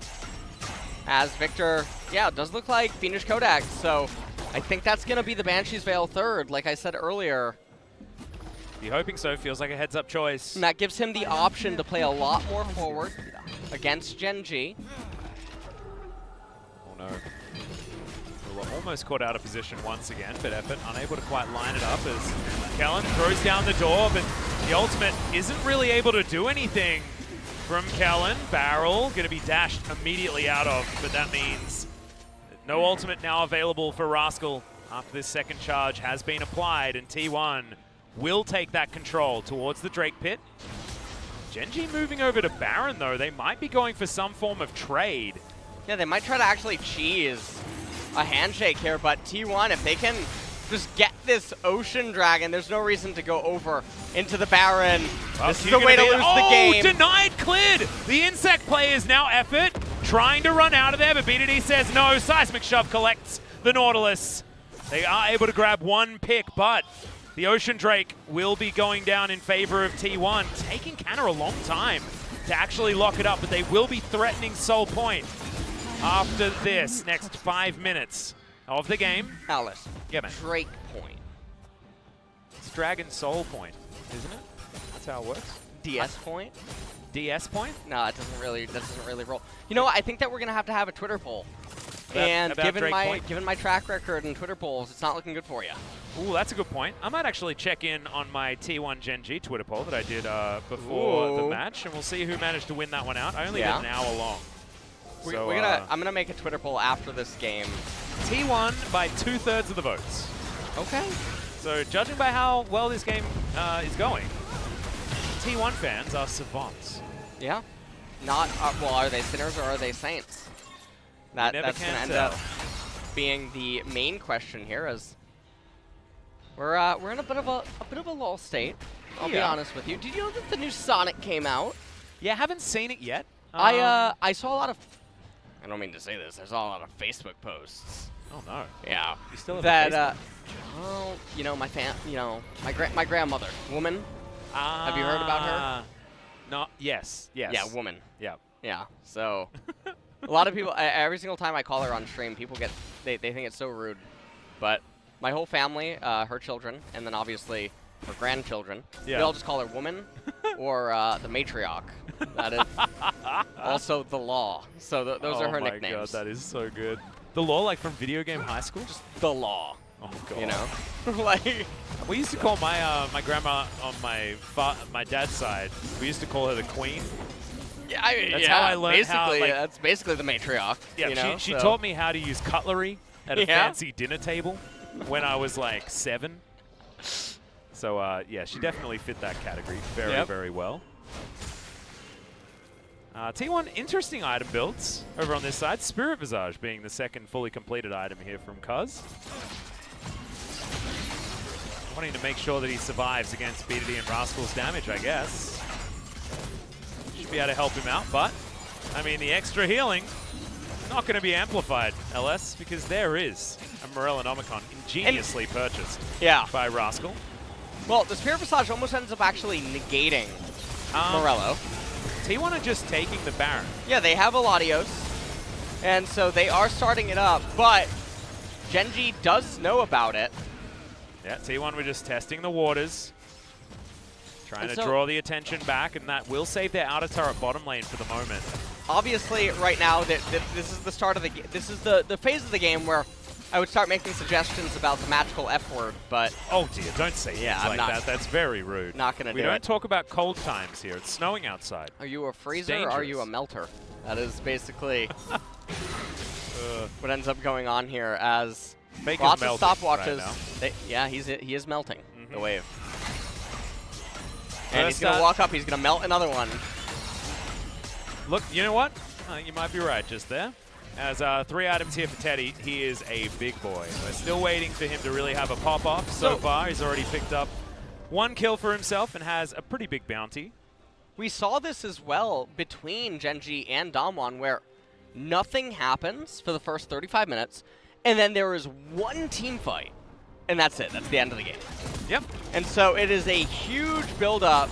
As Victor, yeah, it does look like Fiendish Kodak, so I think that's going to be the Banshee's Veil third, like I said earlier. Be hoping so. Feels like a heads-up choice. And that gives him the option to play a lot more forward against Gen.G. Oh no. We're almost caught out of position once again, but Effort unable to quite line it up as Kellen throws down the door, but the ultimate isn't really able to do anything from Kellen. Barrel going to be dashed immediately out of, but that means no ultimate now available for Rascal after this second charge has been applied, and T1 will take that control towards the Drake pit. Gen.G moving over to Baron, though. They might be going for some form of trade. Yeah, they might try to actually cheese a handshake here, but T1, if they can just get this Ocean Dragon, there's no reason to go over into the Baron. This is the way to lose the game. Denied, cleared! The Insect play is now Effort, trying to run out of there, but BDD says no. Seismic Shove collects the Nautilus. They are able to grab one pick, but the Ocean Drake will be going down in favor of T1, taking Canna a long time to actually lock it up, but they will be threatening Soul Point after this next 5 minutes of the game. Alice, yeah, man. Drake Point. It's Dragon Soul Point, isn't it? That's how it works. DS Point? DS Point? No, it doesn't really roll. You know what? I think that we're gonna have a Twitter poll. And given my track record in Twitter polls, it's not looking good for you. Ooh, that's a good point. I might actually check in on my T1 Gen.G Twitter poll that I did before the match, and we'll see who managed to win that one out. I only did an hour long. So, I'm gonna make a Twitter poll after this game. T1 by 2/3 of the votes. Okay. So judging by how well this game is going, T1 fans are savants. Yeah. Not well. Are they sinners or are they saints? That's gonna end up being the main question here, as we're in a bit of a lull state. I'll be honest with you. Did you know that the new Sonic came out? Yeah, haven't seen it yet. I saw a lot of. I don't mean to say this. I saw a lot of Facebook posts. Oh no. Yeah. You still have that. Well, you know my grandmother, woman. Have you heard about her? No. Yes. Yes. Yeah, woman. Yeah. Yeah. So. A lot of people, every single time I call her on stream, people they think it's so rude. But my whole family, her children, and then obviously her grandchildren. Yeah. We all just call her woman or the matriarch. That is also the law. So those are her nicknames. Oh my god, that is so good. The law, like from video game high school? Just the law. Oh god. You know? Like, we used to call my my grandma on my dad's side, we used to call her the queen. Yeah, that's how I learned basically, how, like, that's basically the matriarch. Yeah, you know? she taught me how to use cutlery at a Yeah. fancy dinner table when I was like 7. So yeah, she definitely fit that category very, very well. T1, interesting item builds over on this side. Spirit Visage being the second fully completed item here from Cuz. Wanting to make sure that he survives against BDD and Rascal's damage, I guess. Should be able to help him out, but, I mean, the extra healing, not going to be amplified, LS, because there is a Morellonomicon ingeniously purchased by Rascal. Well, the Spirit Visage almost ends up actually negating Morello. T1 are just taking the Baron. Yeah, they have Eladios, and so they are starting it up, but Gen.G does know about it. Yeah, T1 were just testing the waters, trying to draw the attention back, and that will save their outer turret bottom lane for the moment. Obviously, right now, this is the start of the this is the phase of the game where I would start making suggestions about the magical F word, but oh dear, don't say things like that. That's very rude. Not gonna do it. We don't talk about cold times here. It's snowing outside. Are you a freezer or are you a melter? That is basically what ends up going on here as lots of stopwatches. Right he is melting the wave. And he's going to walk up. He's going to melt another one. Look, you know what? You might be right just there. As 3 items here for Teddy, he is a big boy. We're still waiting for him to really have a pop-off. So far, he's already picked up 1 kill for himself and has a pretty big bounty. We saw this as well between Gen.G and Damwon, where nothing happens for the first 35 minutes, and then there is 1 team fight, and that's it. That's the end of the game. Yep. And so it is a huge build-up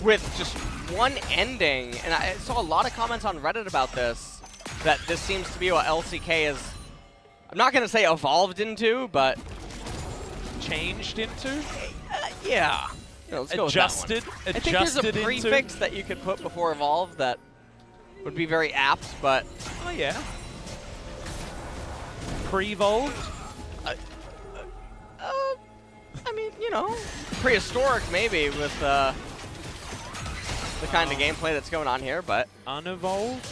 with just 1 ending, and I saw a lot of comments on Reddit about this, that this seems to be what LCK is, I'm not going to say evolved into, but changed into? Yeah. You know, let's go with that one. I think there's a prefix that you could put before evolved that would be very apt, but... Oh, yeah. Pre-volved? I mean, you know, prehistoric maybe with the kind of gameplay that's going on here, but... Unevolved?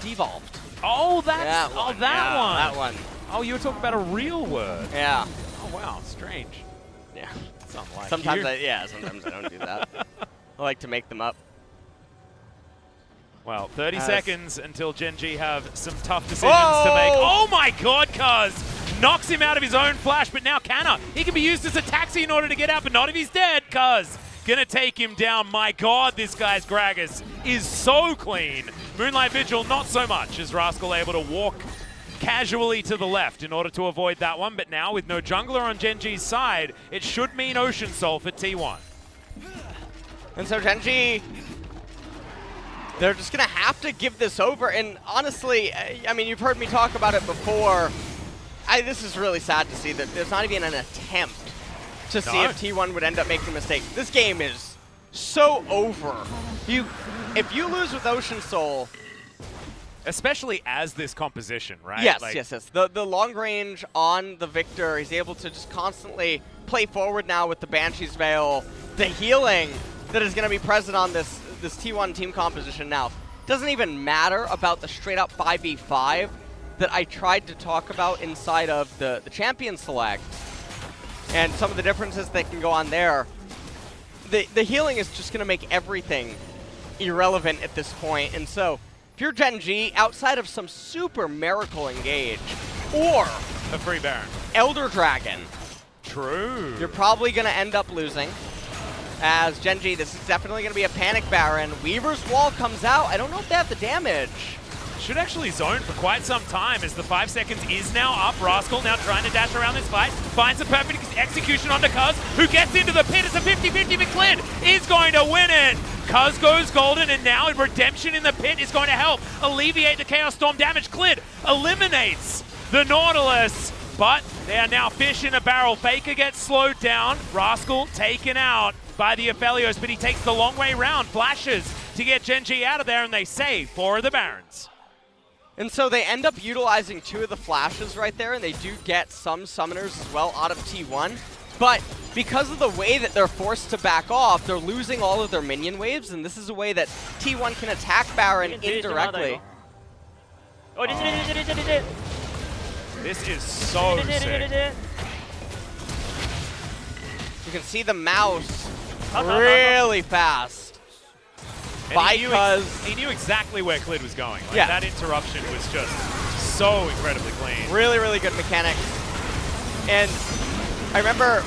Devolved. Oh, that's... one. That one. Oh, you were talking about a real word. Yeah. Oh, wow. Strange. Yeah. It's unlike sometimes you. Sometimes I don't do that. I like to make them up. Well, 30 seconds until Gen.G have some tough decisions to make. Oh my god, Cuz! Knocks him out of his own flash, but now Canna. He can be used as a taxi in order to get out, but not if he's dead, Cuz. Gonna take him down. My god, this guy's Gragas is so clean. Moonlight Vigil, not so much, as Rascal able to walk casually to the left in order to avoid that one, but now with no jungler on Gen.G's side, it should mean Ocean Soul for T1. And so Gen.G, they're just going to have to give this over, and honestly, I mean, you've heard me talk about it before. This is really sad to see that there's not even an attempt to see if T1 would end up making a mistake. This game is so over. If you lose with Ocean Soul... Especially as this composition, right? Yes, yes. The long range on the Victor, he's able to just constantly play forward now with the Banshee's Veil. The healing that is going to be present on this T1 team composition now. Doesn't even matter about the straight-up 5v5 that I tried to talk about inside of the Champion Select and some of the differences that can go on there. The healing is just going to make everything irrelevant at this point, and so if you're Gen.G, outside of some super miracle engage or a free Baron, Elder Dragon, true, you're probably going to end up losing. As Gen.G, this is definitely going to be a panic Baron. Weaver's Wall comes out. I don't know if they have the damage. Should actually zone for quite some time as the 5 seconds is now up. Rascal now trying to dash around this fight. Finds the perfect execution onto Cuz, who gets into the pit. It's a 50-50, but Clid is going to win it. Cuz goes golden, and now Redemption in the pit is going to help alleviate the Chaos Storm damage. Clid eliminates the Nautilus, but They are now fish in a barrel. Faker gets slowed down. Rascal taken out by the Aphelios, but he takes the long way round. Flashes to get Gen.G out of there, and they save 4 of the Barons. And so they end up utilizing 2 of the flashes right there, and they do get some summoners as well out of T1. But because of the way that they're forced to back off, they're losing all of their minion waves, and this is a way that T1 can attack Baron indirectly. This is so sick. You can see the mouse really fast. He knew exactly where Clid was going. Like, yeah. That interruption was just so incredibly clean. Really, really good mechanics. And I remember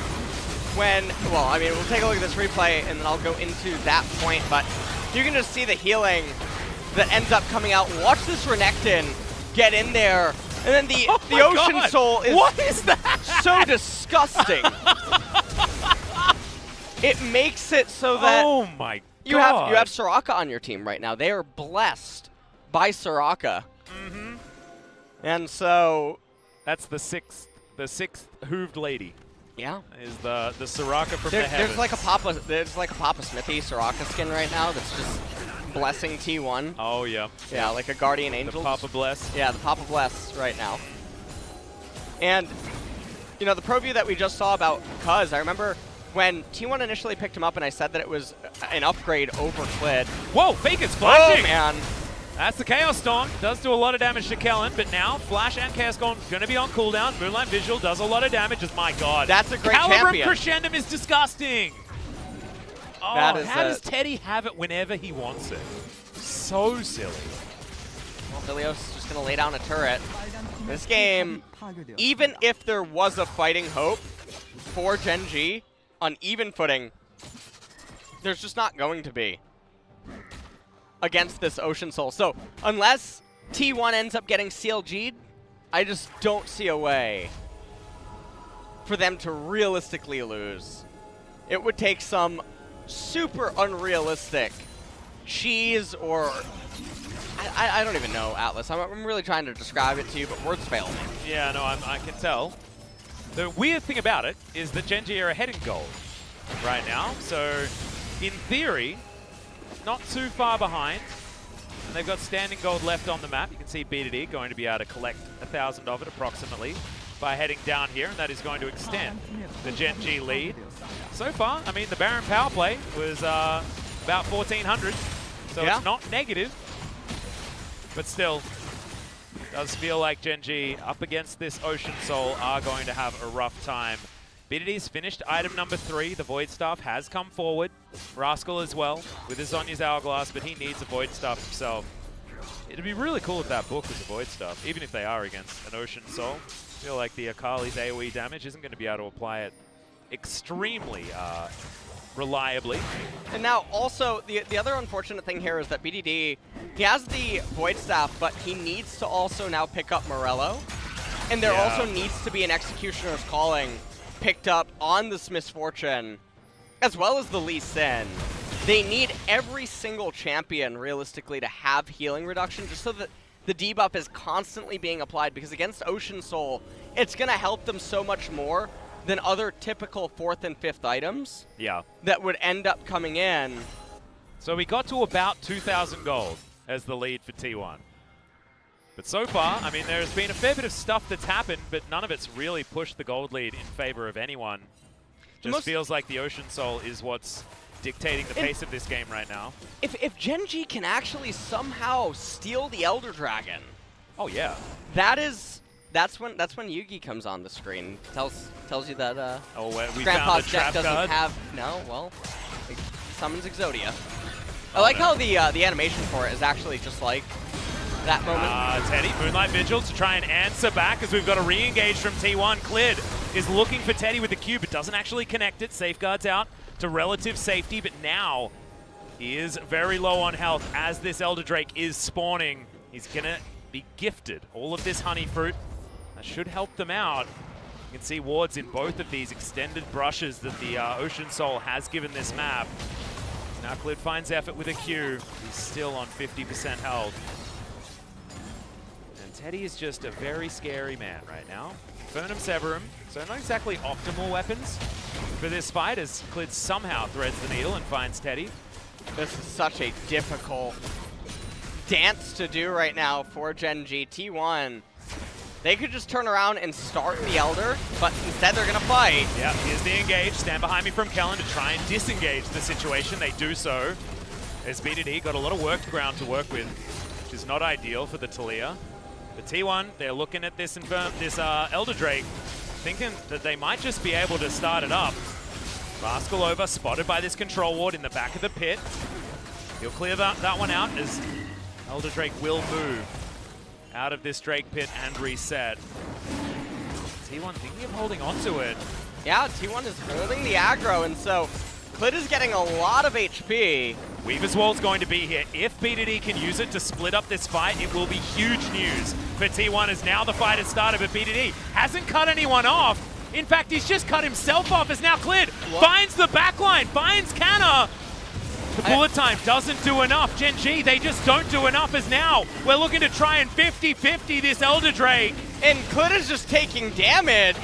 when, well, I mean, we'll take a look at this replay and then I'll go into that point, but you can just see the healing that ends up coming out. Watch this Renekton get in there, and then the Ocean Soul is, what is that? So disgusting. It makes it so that oh my you have Soraka on your team right now. They are blessed by Soraka. Mm-hmm. And so that's the sixth hooved lady. Yeah, is the Soraka from the heavens. There's like a Papa Smithy Soraka skin right now that's just blessing T1. Oh yeah. Yeah, like a Guardian Angel. The Papa Bless. Yeah, the Papa Bless right now. And you know, the preview that we just saw about Cuz, I remember when T1 initially picked him up and I said that it was an upgrade over Clid. Whoa, Faker's flashing! Oh man. That's the Chaos Storm. Does do a lot of damage to Kellen, but now Flash and Chaos Storm going to be on cooldown. Moonlight Vigil does a lot of damage. My God. That's a great Calibrum champion. Crescendum is disgusting. Oh, how does Teddy have it whenever he wants it? So silly. Well, Aphelios is just going to lay down a turret. This game, even if there was a fighting hope for Gen.G on even footing, there's just not going to be against this Ocean Soul. So unless T1 ends up getting CLG'd, I just don't see a way for them to realistically lose. It would take some super unrealistic cheese or I don't even know, Atlas. I'm really trying to describe it to you, but words fail me. Yeah, no, I can tell. The weird thing about it is that Gen.G are ahead in gold right now, so in theory, not too far behind. And they've got standing gold left on the map. You can see BDD going to be able to collect 1,000 of it approximately by heading down here, and that is going to extend the Gen.G lead. So far, I mean, the Baron power play was about 1,400, so yeah. It's not negative. But still, it does feel like Gen.G up against this Ocean Soul are going to have a rough time. BDD's finished item number 3. The Void Staff has come forward. Rascal as well with his Zonya's Hourglass, but he needs a Void Staff himself. It'd be really cool if that book was a Void Staff, even if they are against an Ocean Soul. I feel like the Akali's AoE damage isn't going to be able to apply it extremely reliably. And now also, the other unfortunate thing here is that BDD, he has the Void Staff, but he needs to also now pick up Morello. And there also needs to be an Executioner's Calling picked up on this Misfortune, as well as the Lee Sin. They need every single champion, realistically, to have healing reduction, just so that the debuff is constantly being applied, because against Ocean Soul, it's going to help them so much more than other typical 4th and 5th items that would end up coming in. So we got to about 2,000 gold as the lead for T1. But so far, I mean, there's been a fair bit of stuff that's happened, but none of it's really pushed the gold lead in favor of anyone. Just feels like the Ocean Soul is what's dictating the pace of this game right now. If Gen.G can actually somehow steal the Elder Dragon, oh yeah, that's when Yugi comes on the screen. Tells you that we Grandpa's found deck doesn't have it summons Exodia. I like how the animation for it is actually just like that moment. Teddy, Moonlight Vigil to try and answer back as we've got a re-engage from T1. Clid is looking for Teddy with the Q, but doesn't actually connect it. Safeguards out to relative safety, but now he is very low on health as this Elder Drake is spawning. He's going to be gifted all of this honey fruit. That should help them out. You can see wards in both of these extended brushes that the Ocean Soul has given this map. Now Clid finds effort with a Q. He's still on 50% health. And Teddy is just a very scary man right now. Infernum Severum, so not exactly optimal weapons for this fight as Clid somehow threads the needle and finds Teddy. This is such a difficult dance to do right now for Gen.G. T1. They could just turn around and start the Elder, but instead they're going to fight. Yeah, here's the engage. Stand behind me from Kellen to try and disengage the situation. They do so. As BDD got a lot of ground to work with, which is not ideal for the Talia. The T1, they're looking at this Elder Drake, thinking that they might just be able to start it up. Rascal over, spotted by this control ward in the back of the pit. He'll clear that one out as Elder Drake will move out of this Drake pit and reset. T1 thinking of holding onto it. Yeah, T1 is holding the aggro, and so Clid is getting a lot of HP. Weaver's Wall's going to be here. If BDD can use it to split up this fight, it will be huge news for T1 as now the fight has started, but BDD hasn't cut anyone off. In fact, he's just cut himself off as now Clid finds the backline, finds Canna. The bullet time doesn't do enough. Gen.G, they just don't do enough as now we're looking to try and 50-50 this Elder Drake. And Clid is just taking damage.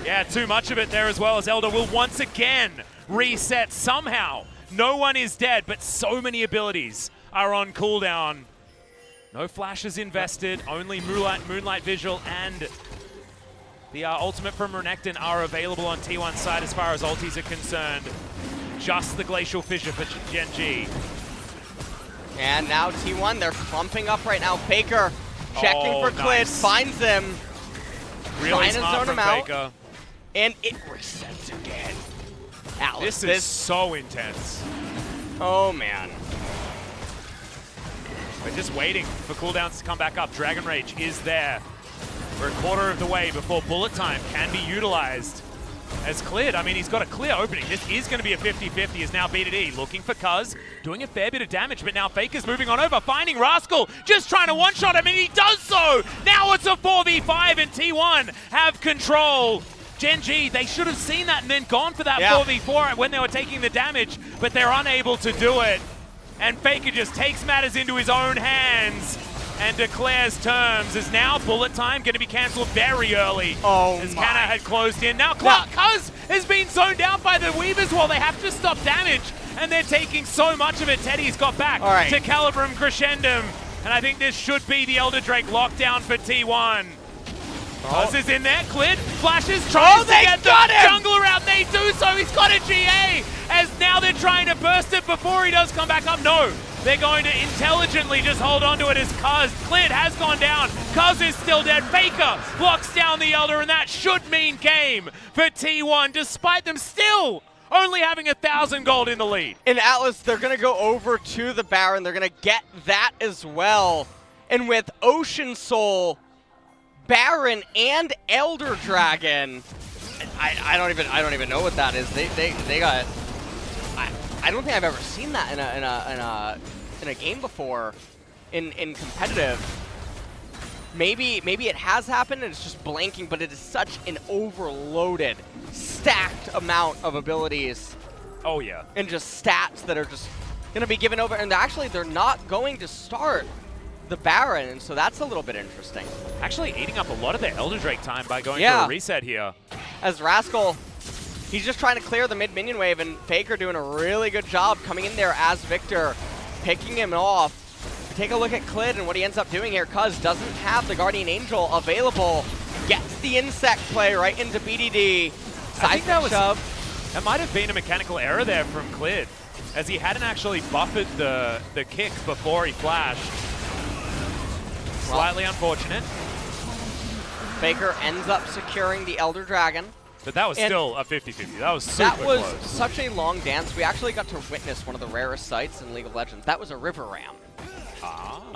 Yeah, too much of it there as well as Elder will once again reset somehow. No one is dead, but so many abilities are on cooldown. No flashes invested, only Moonlight Visual and the ultimate from Renekton are available on T1's side as far as ultis are concerned. Just the Glacial Fissure for Gen.G. And now T1, they're clumping up right now. Faker checking for Clid, finds him. Really smart from Faker. And it resets again. Alice, this is so intense. Oh, man. We're just waiting for cooldowns to come back up. Dragon Rage is there. We're a quarter of the way before bullet time can be utilized. As Clid, I mean, he's got a clear opening. This is going to be a 50-50 as now BDD looking for Cuz, doing a fair bit of damage, but now Faker's moving on over, finding Rascal, just trying to one-shot him, and he does so! Now it's a 4v5 and T1 have control. Gen.G, they should have seen that and then gone for that 4v4 when they were taking the damage, but they're unable to do it. And Faker just takes matters into his own hands and declares terms as now bullet time going to be cancelled very early. As Canna had closed in. Now Cuz has been zoned out by the Weavers while they have to stop damage, and they're taking so much of it. Teddy's got back to Calibrum Crescendum, and I think this should be the Elder Drake lockdown for T1. Cuz is in there, Clid flashes, tries to get the jungler out, they do so, he's got a GA, as now they're trying to burst it before he does come back up. No, they're going to intelligently just hold on to it as Cuz. Clid has gone down, Cuz is still dead, Faker locks down the Elder, and that should mean game for T1, despite them still only having 1,000 gold in the lead. And Atlas, they're going to go over to the Baron, they're going to get that as well. And with Ocean Soul, Baron and Elder Dragon, I don't even know what that is. They got. I don't think I've ever seen that in a game before, in competitive. Maybe it has happened and it's just blanking, but it is such an overloaded, stacked amount of abilities. Oh yeah. And just stats that are just gonna be given over, and actually they're not going to start the Baron, and so that's a little bit interesting. Actually eating up a lot of the Elder Drake time by going for a reset here. As Rascal, he's just trying to clear the mid-minion wave, and Faker doing a really good job coming in there as Victor, picking him off. Take a look at Clid and what he ends up doing here. Cuz doesn't have the Guardian Angel available. Gets the insect play right into BDD. I think that might have been a mechanical error there from Clid, as he hadn't actually buffered the kick before he flashed. Slightly unfortunate. Faker ends up securing the Elder Dragon. But that was still a 50-50. That was super close. That was such a long dance. We actually got to witness one of the rarest sights in League of Legends. That was a River Ram.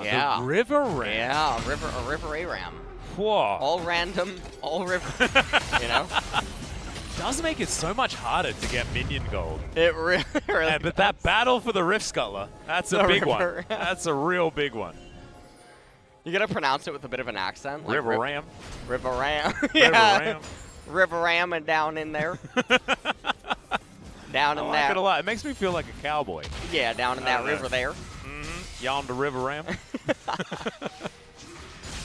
Yeah. The River Ram. Yeah, a River A-Ram. Whoa. All random, all river, you know? Does make it so much harder to get minion gold. It really But does. that battle for the Rift Scuttler, that's a big one. That's a real big one. You gotta pronounce it with a bit of an accent. Like River Ram. River Ram. Yeah. River Ram. River Ram and down in there. Down in I like that. it a lot. It makes me feel like a cowboy. Yeah, down in that river there. Mm-hmm. Yonder River Ram.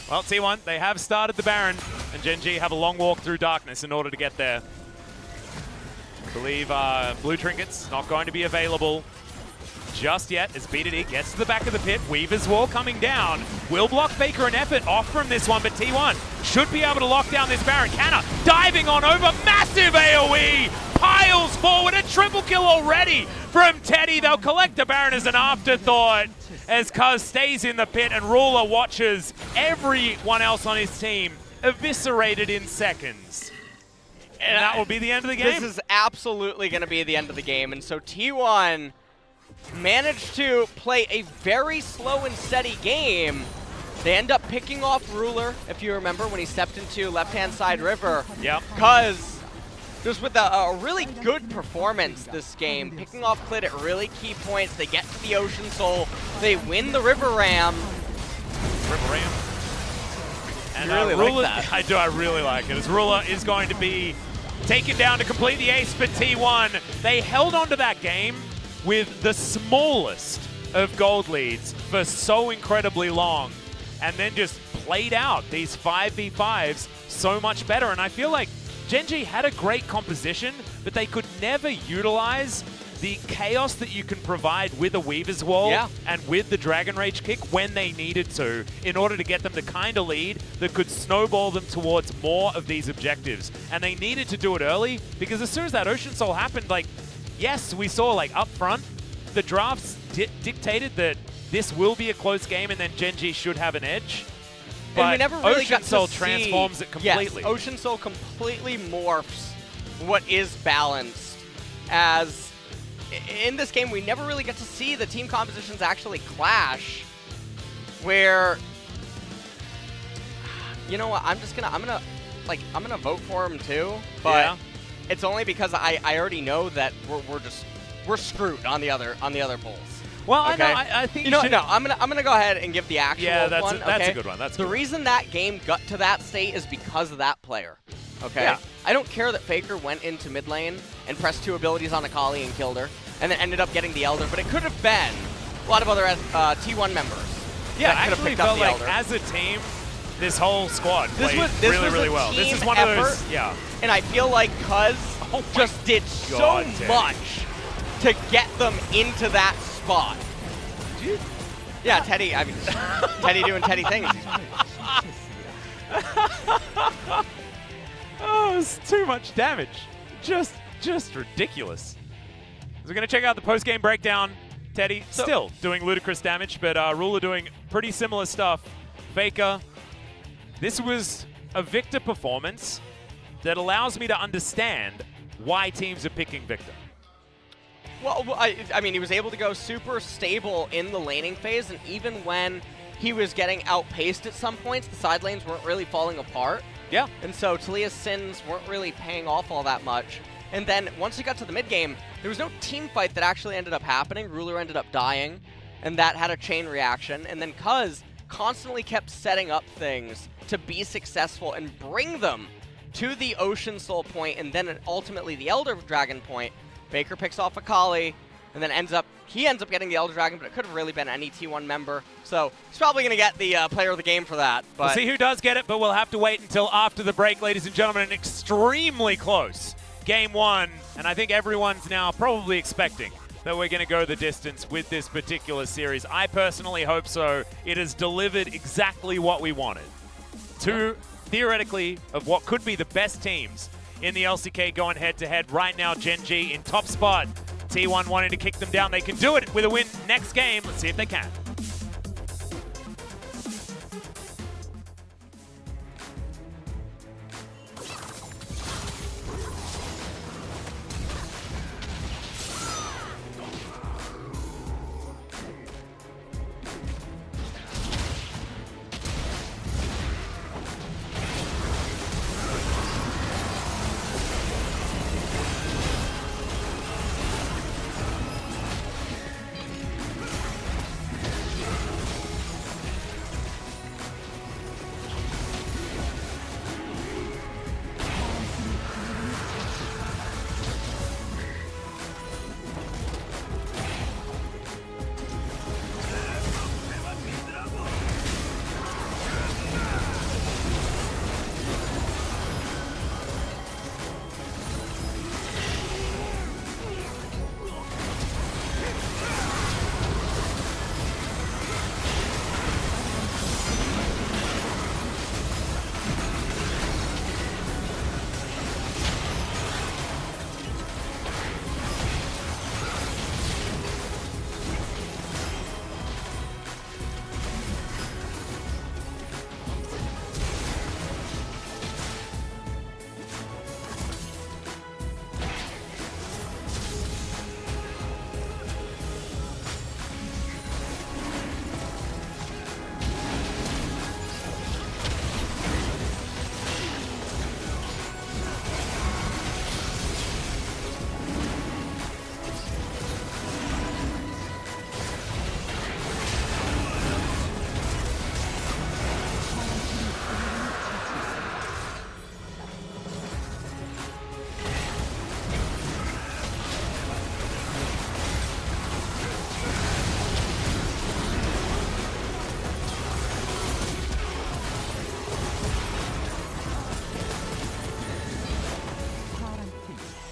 Well, T1, they have started the Baron. And Gen.G have a long walk through darkness in order to get there. I believe blue trinkets not going to be available just yet as BDD gets to the back of the pit. Weaver's Wall coming down. Will block Faker an effort off from this one, but T1 should be able to lock down this Baron. Canna diving on over. Massive AoE. Piles forward. A triple kill already from Teddy. They'll collect the Baron as an afterthought as Cuz stays in the pit and Ruler watches everyone else on his team eviscerated in seconds. And that will be the end of the game. This is absolutely going to be the end of the game. And so T1 managed to play a very slow and steady game. They end up picking off Ruler, if you remember, when he stepped into left-hand side river. Yep. Because just with a really good performance this game, picking off Clit at really key points, they get to the Ocean Soul, they win the River Ram. River Ram. And really Ruler, like that. I do, I really like it. As Ruler is going to be taken down to complete the ace, but T1, they held on to that game with the smallest of gold leads for so incredibly long, and then just played out these 5v5s so much better. And I feel like Gen.G had a great composition, but they could never utilize the chaos that you can provide with a Weaver's Wall and with the Dragon Rage kick when they needed to in order to get them the kind of lead that could snowball them towards more of these objectives. And they needed to do it early because as soon as that Ocean Soul happened, like, yes, we saw like up front, the drafts dictated that this will be a close game and then Gen.G should have an edge. But and we never really Ocean got to Soul see, transforms it completely. Yes, Ocean Soul completely morphs what is balanced. As in this game, we never really get to see the team compositions actually clash. Where, you know what? I'm gonna vote for him too. But it's only because I already know that we're screwed on the other polls. Well, okay? I know. I think no. I'm gonna go ahead and give the actual one. That's a good one. The reason that game got to that state is because of that player. Okay. Yeah. I don't care that Faker went into mid lane and pressed 2 abilities on Akali and killed her, and then ended up getting the Elder. But it could have been a lot of other T1 members. Yeah, that could have actually picked up felt the like Elder. as a team, this whole squad played was really well. This is one of those. Yeah. And I feel like Cuz just did so much to get them into that spot. Yeah, Teddy. I mean, Teddy doing Teddy things. Oh, it's too much damage. Just ridiculous. So we're gonna check out the post-game breakdown. Teddy still doing ludicrous damage, but Ruler doing pretty similar stuff. Faker, this was a Victor performance that allows me to understand why teams are picking Victor. Well, I mean, he was able to go super stable in the laning phase, and even when he was getting outpaced at some points, the side lanes weren't really falling apart. Yeah. And so Talia's sins weren't really paying off all that much. And then once he got to the mid game, there was no team fight that actually ended up happening. Ruler ended up dying, and that had a chain reaction. And then Cuz constantly kept setting up things to be successful and bring them to the Ocean Soul point, and then ultimately the Elder Dragon point. Faker picks off Akali, and then ends up getting the Elder Dragon, but it could have really been any T1 member. So he's probably going to get the player of the game for that. But we'll see who does get it, but we'll have to wait until after the break, ladies and gentlemen. An extremely close Game 1, and I think everyone's now probably expecting that we're going to go the distance with this particular series. I personally hope so. It has delivered exactly what we wanted. Two, theoretically, of what could be the best teams in the LCK going head-to-head. Right now, Gen.G in top spot. T1 wanting to kick them down. They can do it with a win next game. Let's see if they can.